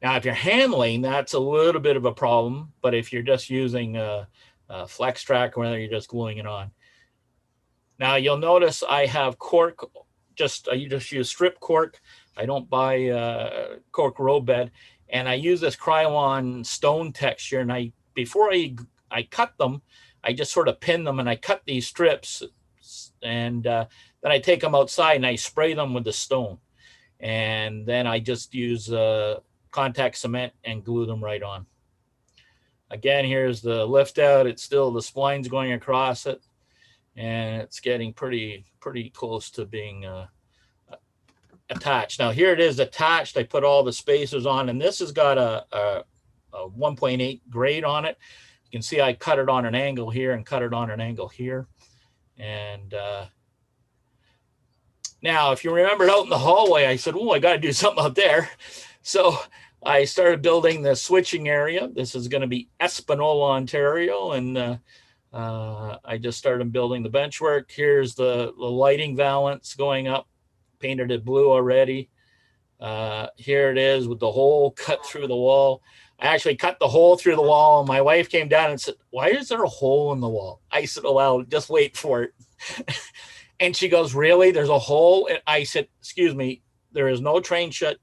S6: Now, if you're handling, that's a little bit of a problem, but if you're just using a flex track, or whether you're just gluing it on. Now, you'll notice I have cork, I just use strip cork. I don't buy cork row bed. And I use this Krylon stone texture. And before I cut them, I just sort of pin them and I cut these strips. And then I take them outside and I spray them with the stone. And then I just use contact cement and glue them right on. Again, here's the lift out. It's still, the spline's going across it. And it's getting pretty close to being attached. Now here it is attached. I put all the spacers on, and this has got a 1.8 grade on it. You can see I cut it on an angle here and cut it on an angle here. And now, if you remember out in the hallway, I said, oh, I got to do something out there. So I started building the switching area. This is going to be Espanola, Ontario. And I just started building the benchwork. Here's the lighting valance going up, painted it blue already. Here it is with the hole cut through the wall. I actually cut the hole through the wall, and my wife came down and said, why is there a hole in the wall? I said, oh, well, just wait for it. And she goes, really? There's a hole? And I said, excuse me, there is no train shut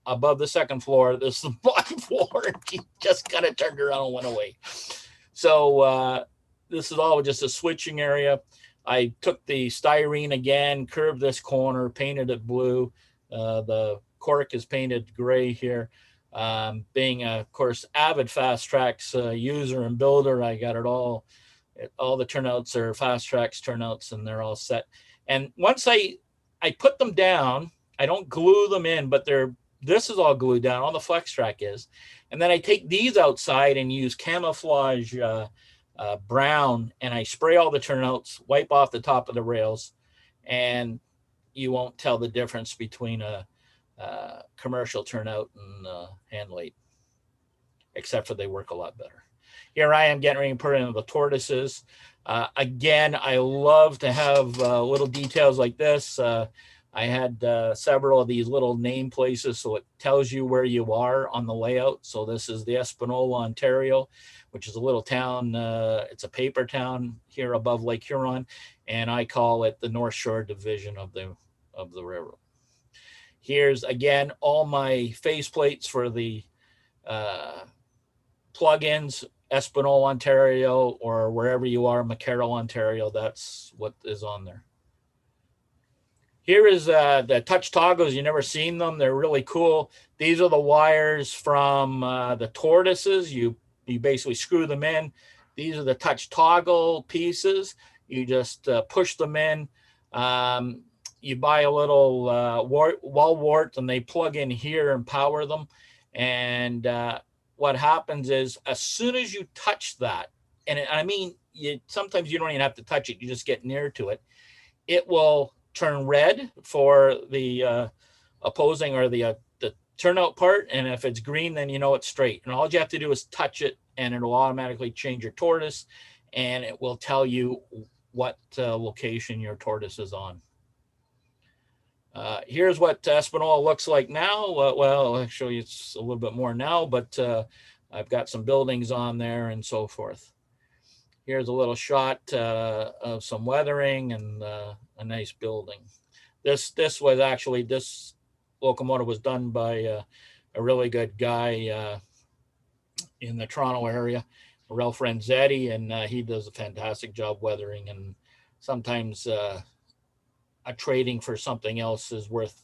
S6: above the second floor. This is the bottom floor. And she just kind of turned around and went away. So this is all just a switching area. I took the styrene again, curved this corner, painted it blue. The cork is painted gray here. Being a, of course, avid Fast Tracks user and builder, I got it all. All the turnouts are Fast Tracks turnouts, and they're all set. And once I put them down, I don't glue them in, but this is all glued down. All the Flex Track is. And then I take these outside and use camouflage brown, and I spray all the turnouts, wipe off the top of the rails, and you won't tell the difference between a commercial turnout and hand laid, except for they work a lot better. Here I am getting ready to put in the tortoises. Again, I love to have little details like this. I had several of these little name places, so it tells you where you are on the layout. So this is the Espanola, Ontario, which is a little town. It's a paper town here above Lake Huron, and I call it the North Shore Division of the railroad. Here's, again, all my faceplates for the plugins, Espanola, Ontario, or wherever you are, McCarroll, Ontario. That's what is on there. Here is the touch toggles. You've never seen them. They're really cool. These are the wires from the tortoises. You basically screw them in. These are the touch toggle pieces. You just push them in. You buy a little wall wart, and they plug in here and power them. And what happens is, as soon as you touch that, and I mean, sometimes you don't even have to touch it. You just get near to it. It will turn red for the opposing or the turnout part. And if it's green, then you know it's straight. And all you have to do is touch it, and it'll automatically change your tortoise, and it will tell you what location your tortoise is on. Here's what Espanola looks like now. Well, actually, it's a little bit more now, but I've got some buildings on there and so forth. Here's a little shot of some weathering and a nice building. This locomotive was done by a really good guy in the Toronto area, Ralph Renzetti, and he does a fantastic job weathering. And sometimes trading for something else is worth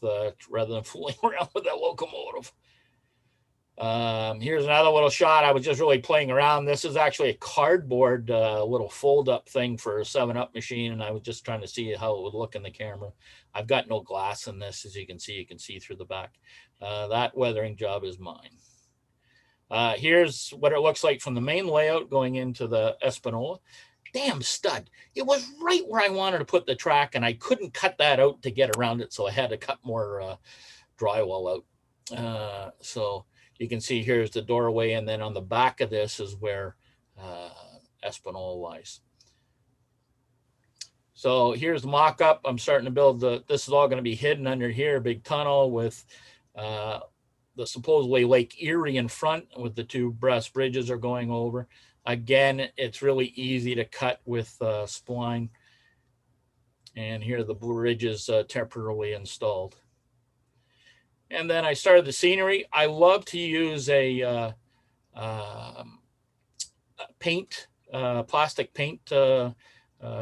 S6: rather than fooling around with that locomotive. Here's another little shot. I was just really playing around. This is actually a cardboard little fold-up thing for a 7-Up machine, and I was just trying to see how it would look in the camera. I've got no glass in this, as you can see through the back. That weathering job is mine. Here's what it looks like from the main layout going into the Espanola. Damn stud. It was right where I wanted to put the track, and I couldn't cut that out to get around it, so I had to cut more drywall out. So you can see here's the doorway, and then on the back of this is where Espanola lies. So here's the mock-up. I'm starting to build this is all going to be hidden under here, big tunnel with the supposedly Lake Erie in front with the two brass bridges are going over. Again, it's really easy to cut with spline. And here are the bridges temporarily installed. And then I started the scenery. I love to use a plastic paint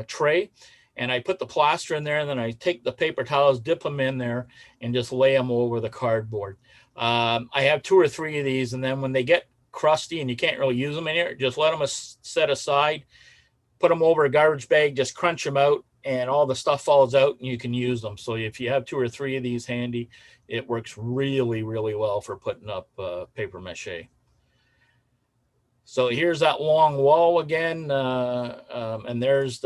S6: tray. And I put the plaster in there, and then I take the paper towels, dip them in there, and just lay them over the cardboard. I have 2 or 3 of these, and then when they get crusty and you can't really use them in here, just let them set aside, put them over a garbage bag, just crunch them out, and all the stuff falls out, and you can use them. So if you have 2 or 3 of these handy, it works really, really well for putting up paper mache. So here's that long wall again, and there's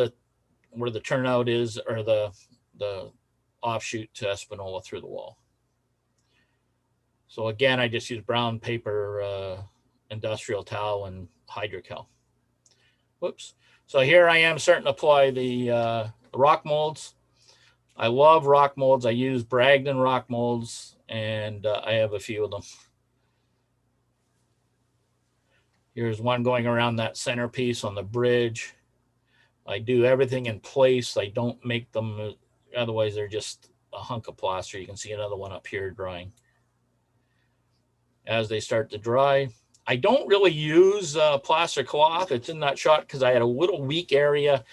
S6: where the turnout is, or the offshoot to Espanola through the wall. So again, I just use brown paper, industrial towel, and hydrocal. Whoops. So here I am starting to apply the rock molds. I love rock molds. I use Bragdon rock molds, and I have a few of them. Here's one going around that centerpiece on the bridge. I do everything in place. I don't make them, otherwise they're just a hunk of plaster. You can see another one up here drying. As they start to dry, I don't really use plaster cloth. It's in that shot because I had a little weak area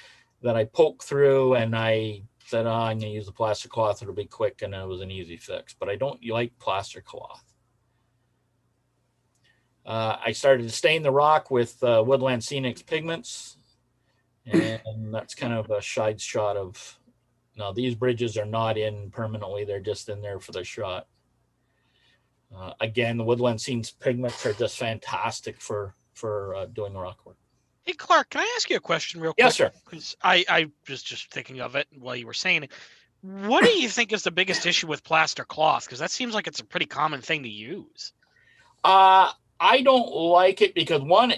S6: that I poked through, and I said, oh, I'm going to use the plaster cloth. It'll be quick, and it was an easy fix. But I don't like plaster cloth. I started to stain the rock with Woodland Scenics pigments. And that's kind of a side shot of, now these bridges are not in permanently. They're just in there for the shot. Again, the Woodland Scenics pigments are just fantastic for doing rock work.
S2: Hey, Clark, can I ask you a question real quick?
S6: Yes, sir.
S2: Because I was just thinking of it while you were saying it. What do you think is the biggest issue with plaster cloth? Because that seems like it's a pretty common thing to use.
S6: I don't like it because, one,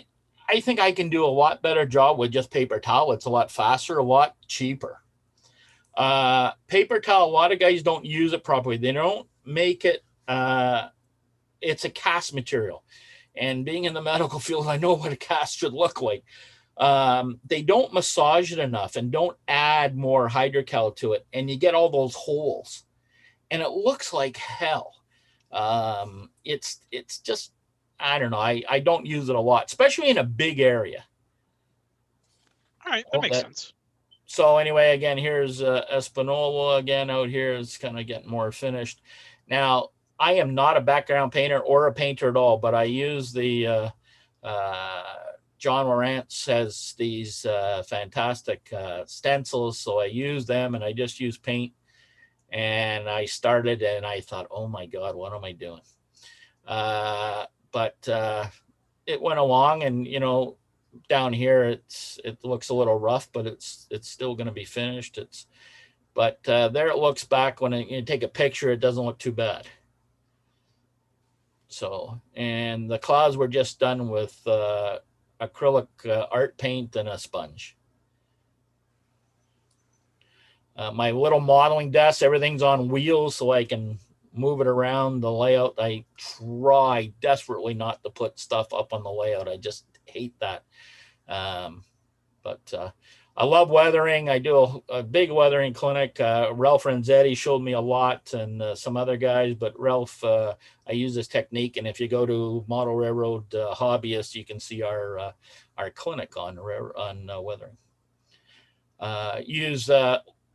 S6: I think I can do a lot better job with just paper towel. It's a lot faster, a lot cheaper. Paper towel, a lot of guys don't use it properly. They don't make it, it's a cast material. And being in the medical field, I know what a cast should look like. They don't massage it enough and don't add more hydrocal to it. And you get all those holes. And it looks like hell. It's just, I don't know. I don't use it a lot, especially in a big area.
S2: All right, that makes sense.
S6: So anyway, again, here's Espanola again out here. It's kind of getting more finished. Now, I am not a background painter or a painter at all, but I use the John Lawrence has these fantastic stencils, so I use them, and I just use paint. And I started, and I thought, oh my God, what am I doing? But it went along, and down here it looks a little rough, but it's still going to be finished. But there it looks back when you take a picture, it doesn't look too bad. So, and the clouds were just done with acrylic art paint and a sponge. My little modeling desk, everything's on wheels so I can move it around the layout. I try desperately not to put stuff up on the layout. I just hate that. But I love weathering. I do a big weathering clinic. Ralph Renzetti showed me a lot, and some other guys, but Ralph, I use this technique. And if you go to Model Railroad Hobbyist, you can see our clinic on weathering. Use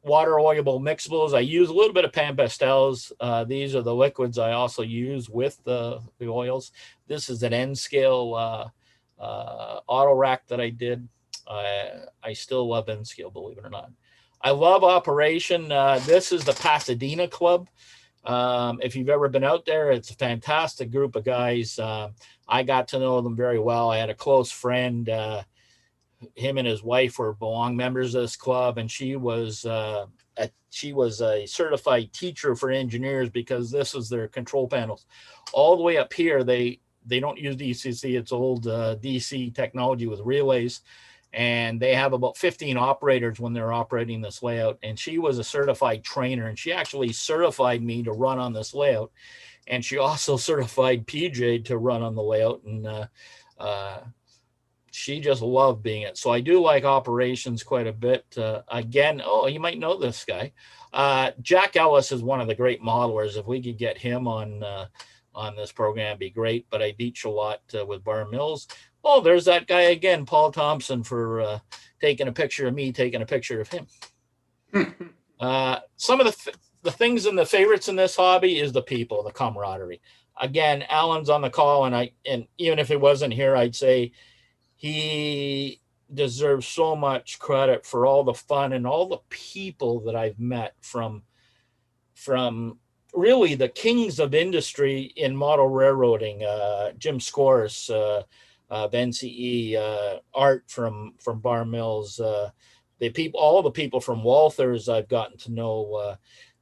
S6: water oilable mixables. I use a little bit of pan pastels. These are the liquids I also use with the oils. This is an N scale auto rack that I did. I still love N scale, believe it or not. I love operation. This is the Pasadena Club. If you've ever been out there, it's a fantastic group of guys. I got to know them very well. I had a close friend. Him and his wife were belong members of this club, and she was a certified teacher for engineers, because this is their control panels. All the way up here, they don't use DCC. It's old DC technology with relays. And they have about 15 operators when they're operating this layout. And she was a certified trainer, and she actually certified me to run on this layout. And she also certified PJ to run on the layout. And she just loved being it. So I do like operations quite a bit. Again, you might know this guy. Jack Ellis is one of the great modelers. If we could get him on this program, it'd be great. But I teach a lot with Bar Mills. Oh, there's that guy again, Paul Thomson, for taking a picture of me, taking a picture of him. Some of the things and the favorites in this hobby is the people, the camaraderie. Again, Alan's on the call, and even if he wasn't here, I'd say he deserves so much credit for all the fun and all the people that I've met from really the kings of industry in model railroading, Jim Scores, Ben CE, Art from Bar Mills, all the people from Walthers I've gotten to know,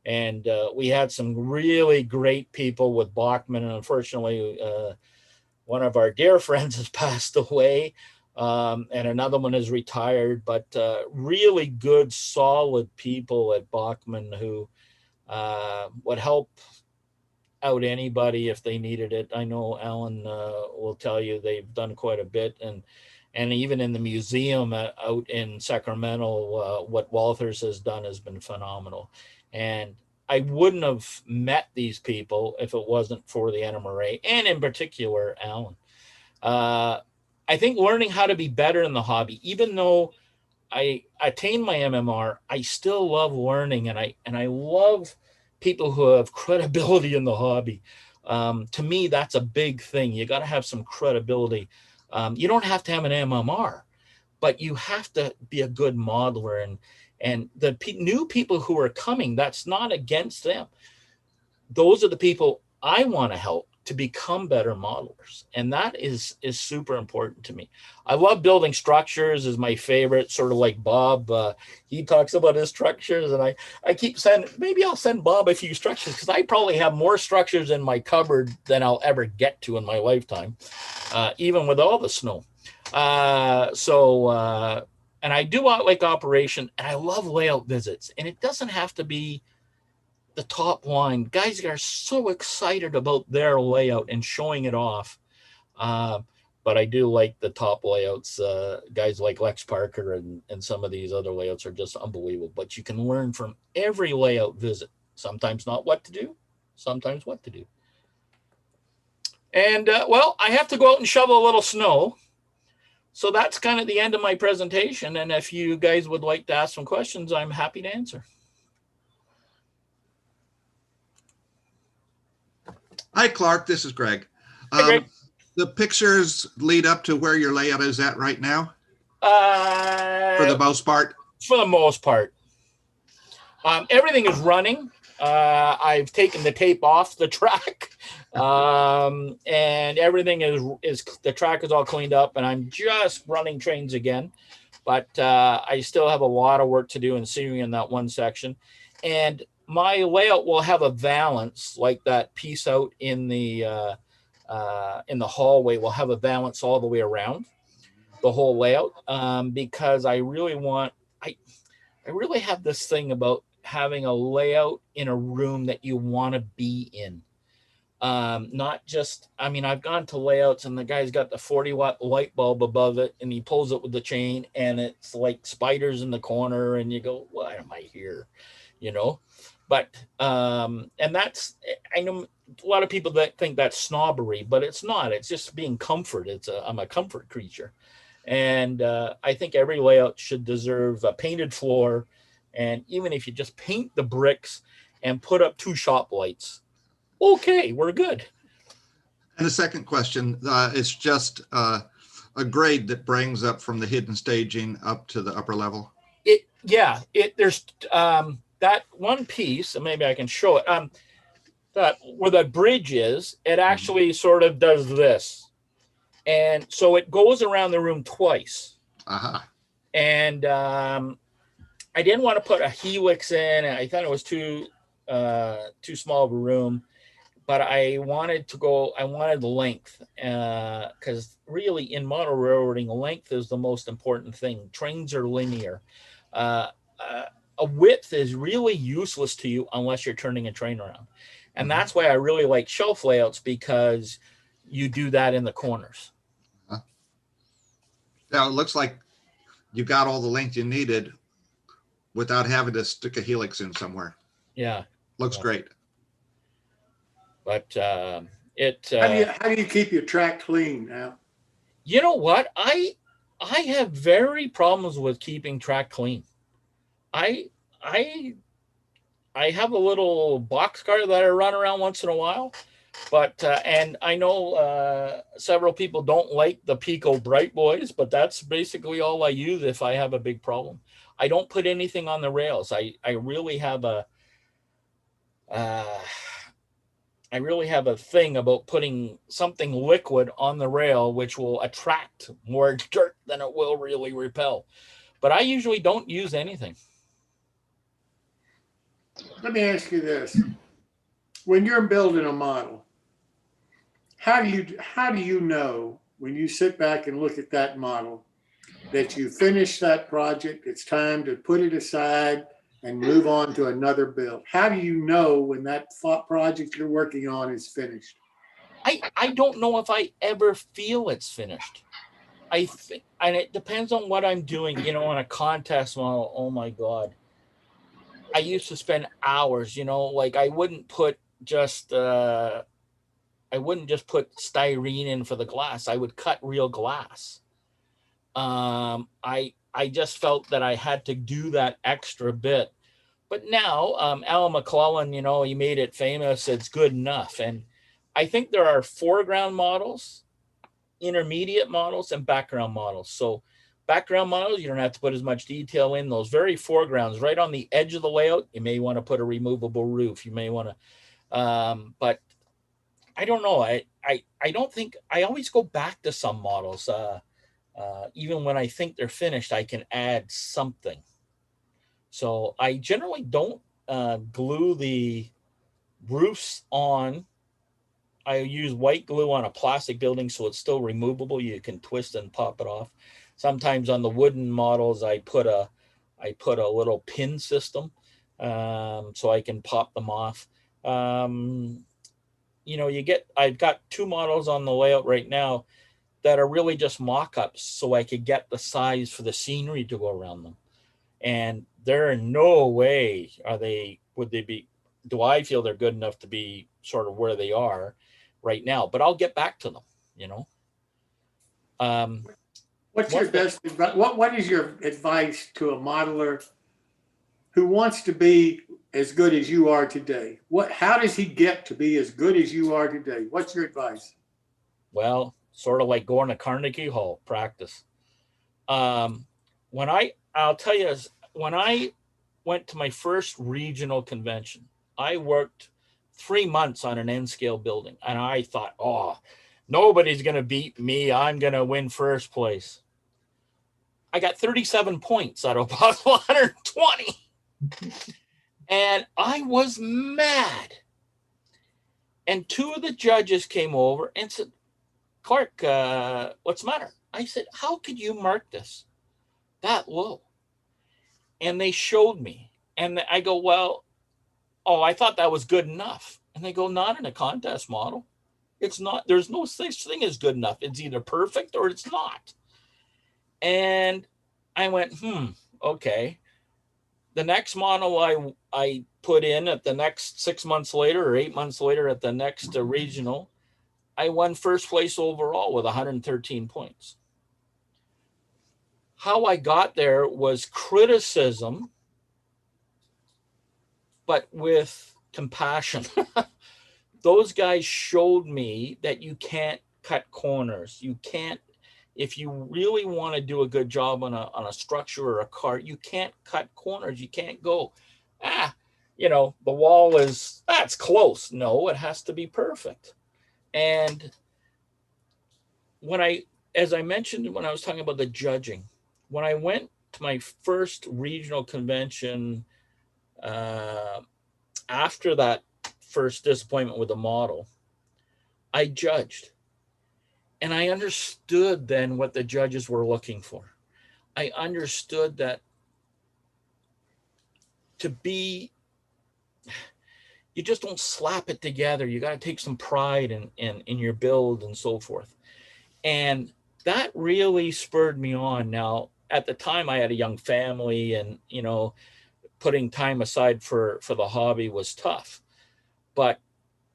S6: and we had some really great people with Bachman, and unfortunately, one of our dear friends has passed away, and another one is retired. But really good, solid people at Bachman who would help out anybody if they needed it. I know Alan will tell you they've done quite a bit, and even in the museum out in Sacramento, what Walthers has done has been phenomenal. And I wouldn't have met these people if it wasn't for the NMRA, and in particular Alan. I think learning how to be better in the hobby, even though I attained my MMR, I still love learning, and I love people who have credibility in the hobby. To me, that's a big thing. You got to have some credibility. You don't have to have an MMR, but you have to be a good modeler. And the new people who are coming, that's not against them. Those are the people I want to help to become better modelers. And that is super important to me. I love building structures, is my favorite, sort of like Bob. He talks about his structures, and I keep saying, maybe I'll send Bob a few structures, because I probably have more structures in my cupboard than I'll ever get to in my lifetime, even with all the snow. And I do like operation, and I love layout visits. And it doesn't have to be the top line. Guys are so excited about their layout and showing it off. But I do like the top layouts. Guys like Lex Parker and some of these other layouts are just unbelievable. But you can learn from every layout visit. Sometimes not what to do, sometimes what to do. And well, I have to go out and shovel a little snow. So that's kind of the end of my presentation. And if you guys would like to ask some questions, I'm happy to answer.
S9: Hi, Clark. This is Greg.
S6: Hey, Greg.
S9: The pictures lead up to where your layout is at right now? For the most part?
S6: For the most part. Everything is running. I've taken the tape off the track. And everything is the track is all cleaned up, and I'm just running trains again. But I still have a lot of work to do in seating in that one section. And my layout will have a valance, like that piece out in the hallway will have a valance all the way around the whole layout, because I really have this thing about having a layout in a room that you want to be in. Not just, I've gone to layouts and the guy's got the 40-watt light bulb above it and he pulls it with the chain and it's like spiders in the corner and you go, why am I here? But, and that's, I know a lot of people that think that's snobbery, but it's not. It's just being comfort. I'm a comfort creature. And I think every layout should deserve a painted floor. And even if you just paint the bricks and put up 2 shop lights, okay, we're good.
S9: And the second question, it's just a grade that brings up from the hidden staging up to the upper level. There's
S6: that one piece, and maybe I can show it. that where the bridge is, it actually sort of does this. And so it goes around the room twice.
S9: Uh-huh.
S6: And I didn't want to put a helix in. I thought it was too small of a room, but I wanted the length, because really in model railroading, length is the most important thing. Trains are linear. A width is really useless to you unless you're turning a train around. And that's why I really like shelf layouts, because you do that in the corners.
S9: Now it looks like you got all the length you needed without having to stick a helix in somewhere.
S6: Yeah.
S9: Looks great.
S6: But
S1: How do you keep your track clean now?
S6: You know what? I have very problems with keeping track clean. I have a little box car that I run around once in a while, but and I know several people don't like the Pico Bright Boys, but that's basically all I use if I have a big problem. I don't put anything on the rails. I really have a thing about putting something liquid on the rail, which will attract more dirt than it will really repel. But I usually don't use anything.
S1: Let me ask you this. When you're building a model, how do you know when you sit back and look at that model that you finish that project, it's time to put it aside and move on to another build? How do you know when that project you're working on is finished?
S6: I don't know if I ever feel it's finished. I think, and it depends on what I'm doing. You know, on a contest model, oh my God, I used to spend hours. You know, like I wouldn't just put styrene in for the glass. I would cut real glass. I just felt that I had to do that extra bit. But now, Alan McClellan, you know, he made it famous. It's good enough. And I think there are foreground models, intermediate models, and background models. So background models, you don't have to put as much detail in. Those very foregrounds, right on the edge of the layout, you may want to put a removable roof. You may want to, but I don't know. I don't think, I always go back to some models. Even when I think they're finished, I can add something. So I generally don't glue the roofs on. I use white glue on a plastic building so it's still removable. You can twist and pop it off. Sometimes on the wooden models, I put a little pin system so I can pop them off. You know, I've got two models on the layout right now that are really just mock-ups so I could get the size for the scenery to go around them. And there in no way do I feel they're good enough to be sort of where they are right now, but I'll get back to them, you know.
S1: What's your best advice? What is your advice to a modeler who wants to be as good as you are today? How does he get to be as good as you are today? What's your advice?
S6: Well, sort of like going to Carnegie Hall, practice. I'll tell you, when I went to my first regional convention, I worked 3 months on an N-scale building, and I thought, oh, nobody's going to beat me. I'm going to win first place. I got 37 points out of possible 120. And I was mad. And two of the judges came over and said, Clark, what's the matter? I said, how could you mark this that low? And they showed me. And I go, well, I thought that was good enough. And they go, not in a contest model. It's not. There's no such thing as good enough. It's either perfect or it's not. And I went, okay. The next model I put in at the next 6 months later or 8 months later at the next regional, I won first place overall with 113 points. How I got there was criticism, but with compassion. Those guys showed me that you can't cut corners. You can't, if you really want to do a good job on a structure or a cart, you can't cut corners. You can't go, the wall that's close. No, it has to be perfect. And as I mentioned, when I was talking about the judging, when I went to my first regional convention, after that first disappointment with the model, I judged. And I understood then what the judges were looking for. I understood that you just don't slap it together. You got to take some pride in your build and so forth. And that really spurred me on. Now, at the time, I had a young family, and, putting time aside for the hobby was tough. But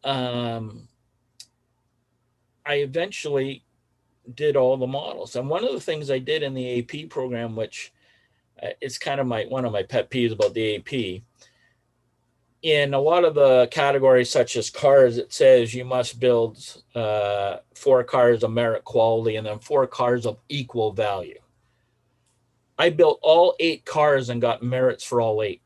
S6: I eventually did all the models. And one of the things I did in the AP program, which is kind of one of my pet peeves about the AP, in a lot of the categories such as cars, it says you must build 4 cars of merit quality and then 4 cars of equal value. I built all 8 cars and got merits for all 8.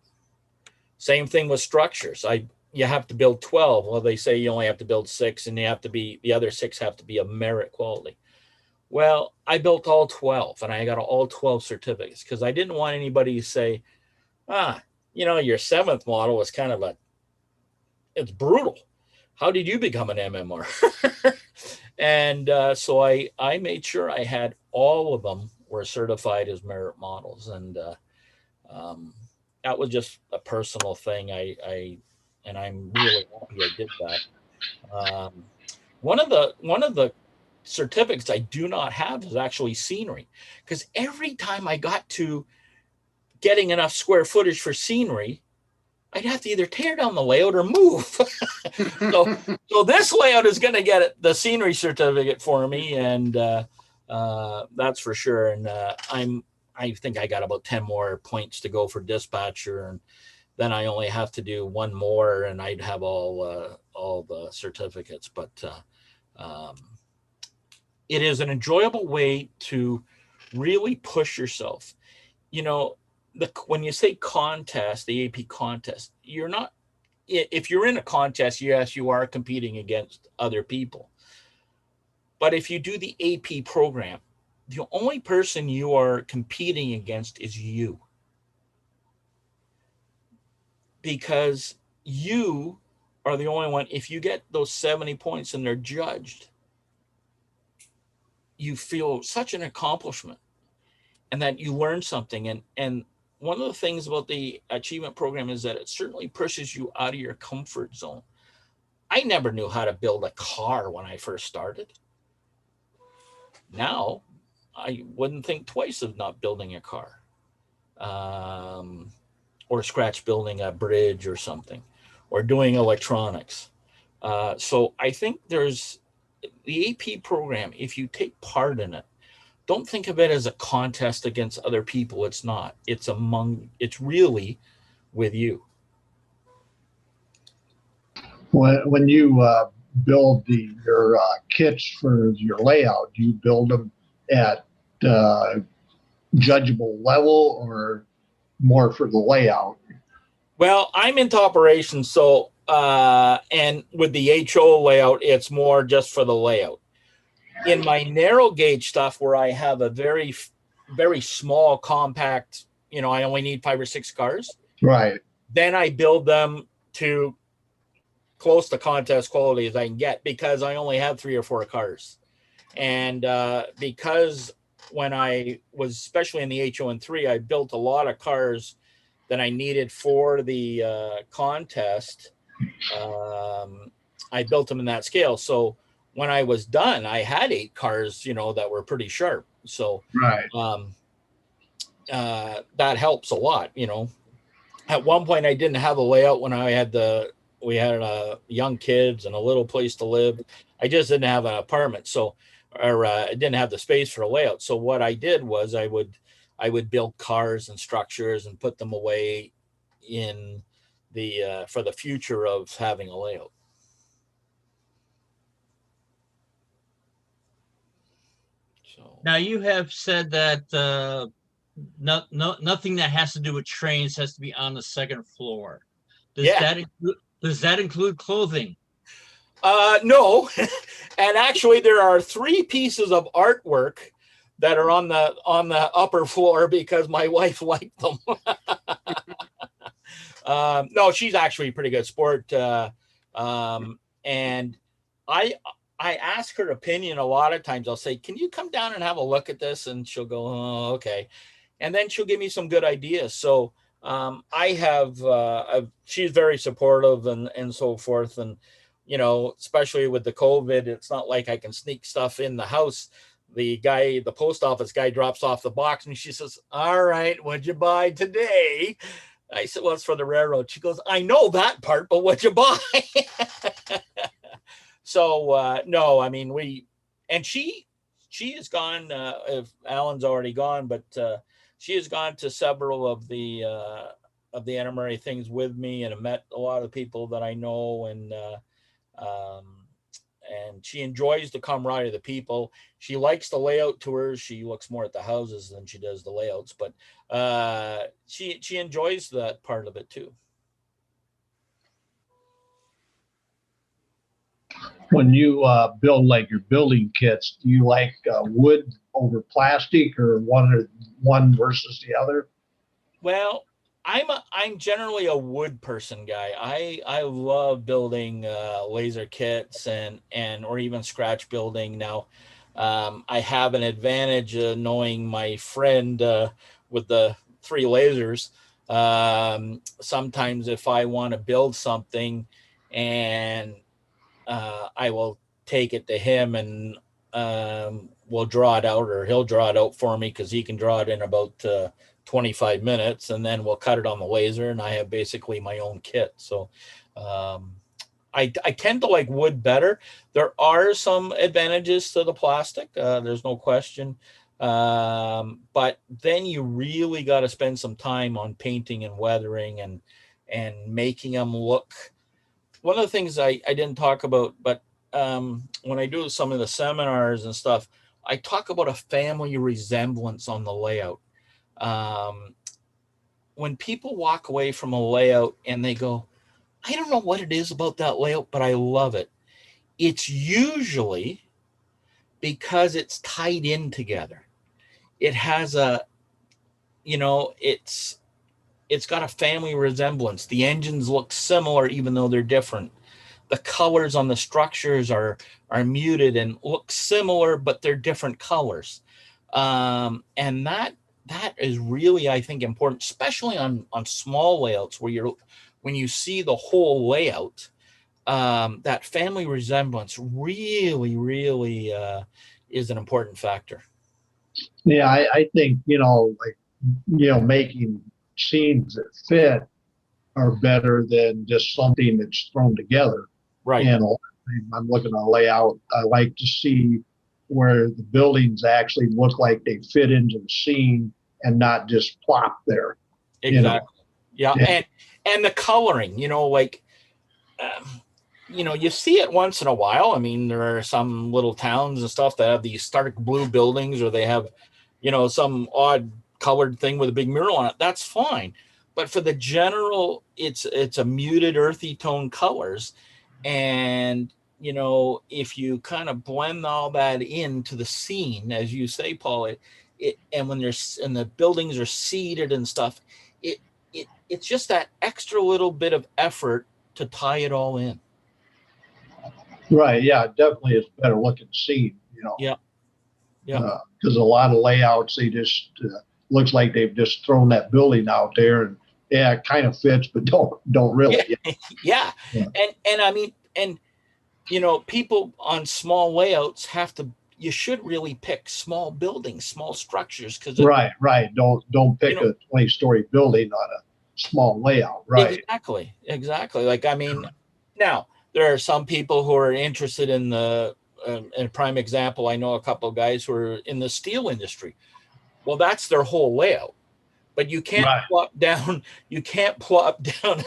S6: Same thing with structures. You have to build 12. Well, they say you only have to build 6, and the other 6 have to be of merit quality. Well, I built all 12, and I got all 12 certificates because I didn't want anybody to say, your 7th model was kind of it's brutal. How did you become an MMR? And so I made sure I had all of them were certified as merit models. And that was just a personal thing. And I'm really happy I did that. One of the certificates I do not have is actually scenery, because every time I got to getting enough square footage for scenery, I'd have to either tear down the layout or move. so this layout is going to get the scenery certificate for me, and that's for sure. And I think I got about 10 more points to go for dispatcher, and then I only have to do 1 more, and I'd have all the certificates. But it is an enjoyable way to really push yourself. When you say contest, the AP contest, if you're in a contest, yes, you are competing against other people. But if you do the AP program, the only person you are competing against is you. Because you are the only one, if you get those 70 points and they're judged, you feel such an accomplishment and that you learn something. And one of the things about the achievement program is that it certainly pushes you out of your comfort zone. I never knew how to build a car when I first started. Now, I wouldn't think twice of not building a car, or scratch building a bridge or something, or doing electronics. So I think there's the AP program, if you take part in it, don't think of it as a contest against other people. It's not. It's really with you.
S10: When you build your kits for your layout, do you build them at judgeable level or more for the layout?
S6: Well, I'm into operations, so and with the HO layout, it's more just for the layout. In my narrow gauge stuff, where I have a very, very small, compact, I only need 5 or 6 cars.
S10: Right.
S6: Then I build them to close to contest quality as I can get, because I only have 3 or 4 cars. And because when I was, especially in the HO3, I built a lot of cars that I needed for the contest. I built them in that scale. So when I was done, I had 8 cars, that were pretty sharp. So
S10: right.
S6: That helps a lot. At one point I didn't have a layout when we had young kids and a little place to live. I just didn't have an apartment. I didn't have the space for a layout. So what I did was I would build cars and structures and put them away in for the future of having a layout.
S11: Now you have said that nothing that has to do with trains has to be on the 2nd floor. Does that include clothing?
S6: No, and actually there are 3 pieces of artwork that are on the upper floor because my wife liked them. No, she's actually a pretty good sport, and I ask her opinion a lot of times. I'll say, "Can you come down and have a look at this?" And she'll go, "Oh, okay," and then she'll give me some good ideas. So I have she's very supportive and so forth, and especially with the COVID, it's not like I can sneak stuff in the house. The post office guy drops off the box and she says, "All right, what'd you buy today?" I said, "Well, it's for the railroad." She goes, "I know that part, but what'd you buy?" So no, I mean, she has gone, if Alan's already gone, but she has gone to several of the NMRA things with me and have met a lot of people that I know, and she enjoys the camaraderie of the people. She likes the layout tours. She looks more at the houses than she does the layouts, but she enjoys that part of it too.
S10: When you build like your building kits, do you like wood over plastic, or one versus the other?
S6: Well, I'm generally a wood person guy. I love building laser kits and or even scratch building. Now, I have an advantage knowing my friend with the 3 lasers. Sometimes if I want to build something, and I will take it to him and we'll draw it out, or he'll draw it out for me because he can draw it in about 25 minutes, and then we'll cut it on the laser, and I have basically my own kit. So I tend to like wood better. There are some advantages to the plastic. There's no question. But then you really got to spend some time on painting and weathering and making them look. One of the things I didn't talk about, but when I do some of the seminars and stuff, I talk about a family resemblance on the layout. When people walk away from a layout and they go, "I don't know what it is about that layout, but I love it," it's usually because it's tied in together. It has it's got a family resemblance. The engines look similar even though they're different. The colors on the structures are muted and look similar, but they're different colors. And that is really, I think, important, especially on small layouts where when you see the whole layout, that family resemblance really, really is an important factor.
S10: Yeah, I think, making scenes that fit are better than just something that's thrown together.
S6: Right.
S10: And I'm looking at a layout. I like to see where the buildings actually look like they fit into the scene and not just plop there.
S6: Exactly. Yeah. And the coloring, you see it once in a while. I mean, there are some little towns and stuff that have these stark blue buildings, or they have, some odd colored thing with a big mural on it. That's fine. But for the general, it's a muted, earthy tone colors. And, if you kind of blend all that into the scene, as you say, Paul, and when the buildings are seated and stuff, it's just that extra little bit of effort to tie it all in.
S10: Right. Yeah, definitely it's better looking scene,
S6: Yeah. Yeah.
S10: Because a lot of layouts, they just looks like they've just thrown that building out there, and yeah, it kind of fits, but don't really.
S6: Yeah. And I mean, people on small layouts you should really pick small buildings, small structures, because
S10: right. Don't pick a 20-story building on a small layout. Right.
S6: Exactly. Like, I mean, now there are some people who are interested in a prime example. I know a couple of guys who are in the steel industry. Well, that's their whole layout. But you can't plop down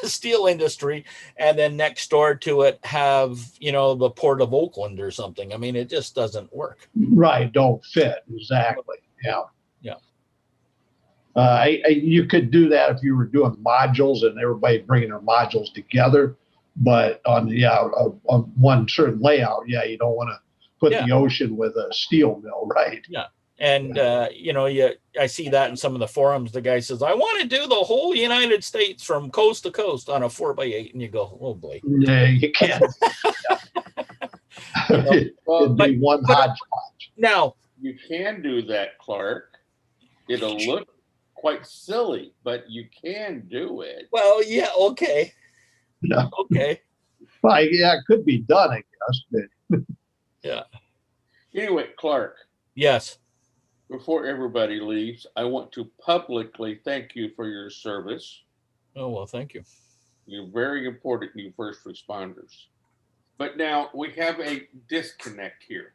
S6: a steel industry and then next door to it have, the Port of Oakland or something. I mean, it just doesn't work.
S10: Right. Don't fit. Exactly. Yeah.
S6: Yeah.
S10: You could do that if you were doing modules and everybody bringing their modules together. But on one certain layout, you don't want to put the ocean with a steel mill, right?
S6: Yeah. And, I see that in some of the forums. The guy says, I want to do the whole United States from coast to coast on a 4x8. And you go, oh boy.
S10: No, you can't. It'd be one hodgepodge.
S6: Now,
S8: you can do that, Clark. It'll look quite silly, but you can do it.
S6: Well, yeah, okay.
S10: Yeah.
S6: Okay.
S10: Well, it could be done, I guess. But...
S6: yeah.
S8: Anyway, Clark.
S6: Yes.
S8: Before everybody leaves, I want to publicly thank you for your service.
S6: Oh, well, thank you.
S8: You're very important, you first responders. But now we have a disconnect here.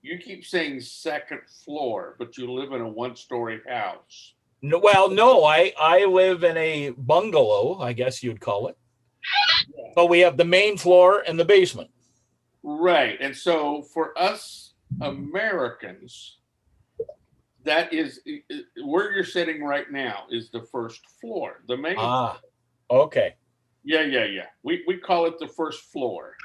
S8: You keep saying second floor, but you live in a one-story house.
S6: No, well, no, I live in a bungalow, I guess you'd call it. Yeah. But we have the main floor and the basement.
S8: Right. And so for us Americans, that is where you're sitting right now is the first floor, the main floor.
S6: Okay.
S8: Yeah. We call it the first floor.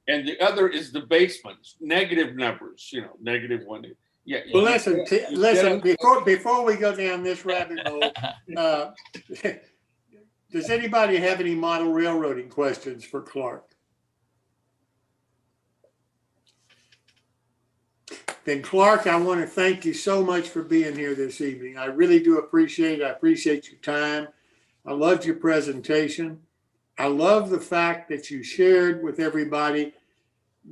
S8: And the other is the basement, negative numbers, -1. Yeah.
S1: Well, listen. Before we go down this rabbit hole, does anybody have any model railroading questions for Clark? Then Clark, I want to thank you so much for being here this evening. I really do appreciate it. I appreciate your time. I loved your presentation. I love the fact that you shared with everybody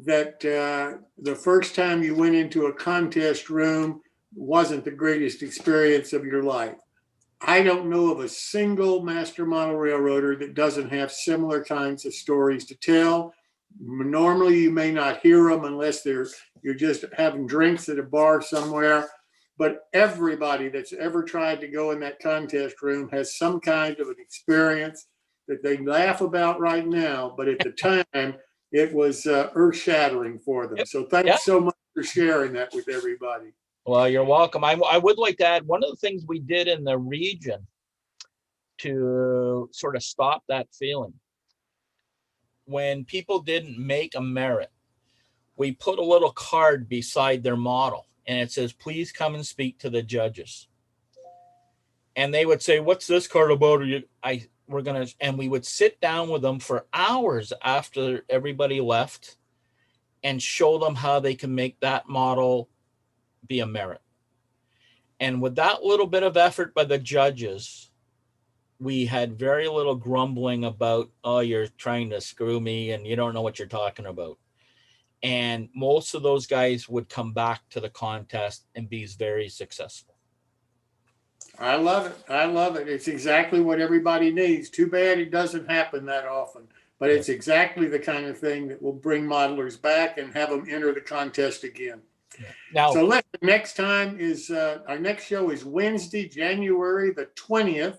S1: that the first time you went into a contest room wasn't the greatest experience of your life. I don't know of a single master model railroader that doesn't have similar kinds of stories to tell. Normally, you may not hear them unless you're just having drinks at a bar somewhere. But everybody that's ever tried to go in that contest room has some kind of an experience that they laugh about right now. But at the time, it was earth-shattering for them. So thanks so much for sharing that with everybody.
S6: Well, you're welcome. I would like to add one of the things we did in the region to sort of stop that feeling. When people didn't make a merit, we put a little card beside their model and it says, please come and speak to the judges. And they would say, what's this card about? And we would sit down with them for hours after everybody left and show them how they can make that model be a merit. And with that little bit of effort by the judges, we had very little grumbling about, oh, you're trying to screw me and you don't know what you're talking about. And most of those guys would come back to the contest and be very successful.
S1: I love it. I love it. It's exactly what everybody needs. Too bad it doesn't happen that often, but it's exactly the kind of thing that will bring modelers back and have them enter the contest again.
S6: Now,
S1: so next time is our next show is Wednesday, January the 20th,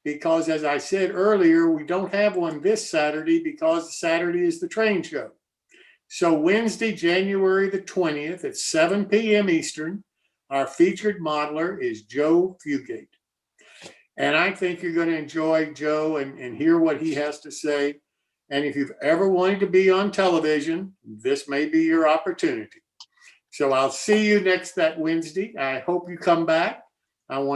S1: because as I said earlier, we don't have one this Saturday because Saturday is the train show. So Wednesday, January the 20th at 7 p.m. Eastern, our featured modeler is Joe Fugate. And I think you're going to enjoy Joe and hear what he has to say. And if you've ever wanted to be on television, this may be your opportunity. So I'll see you that Wednesday. I hope you come back. I want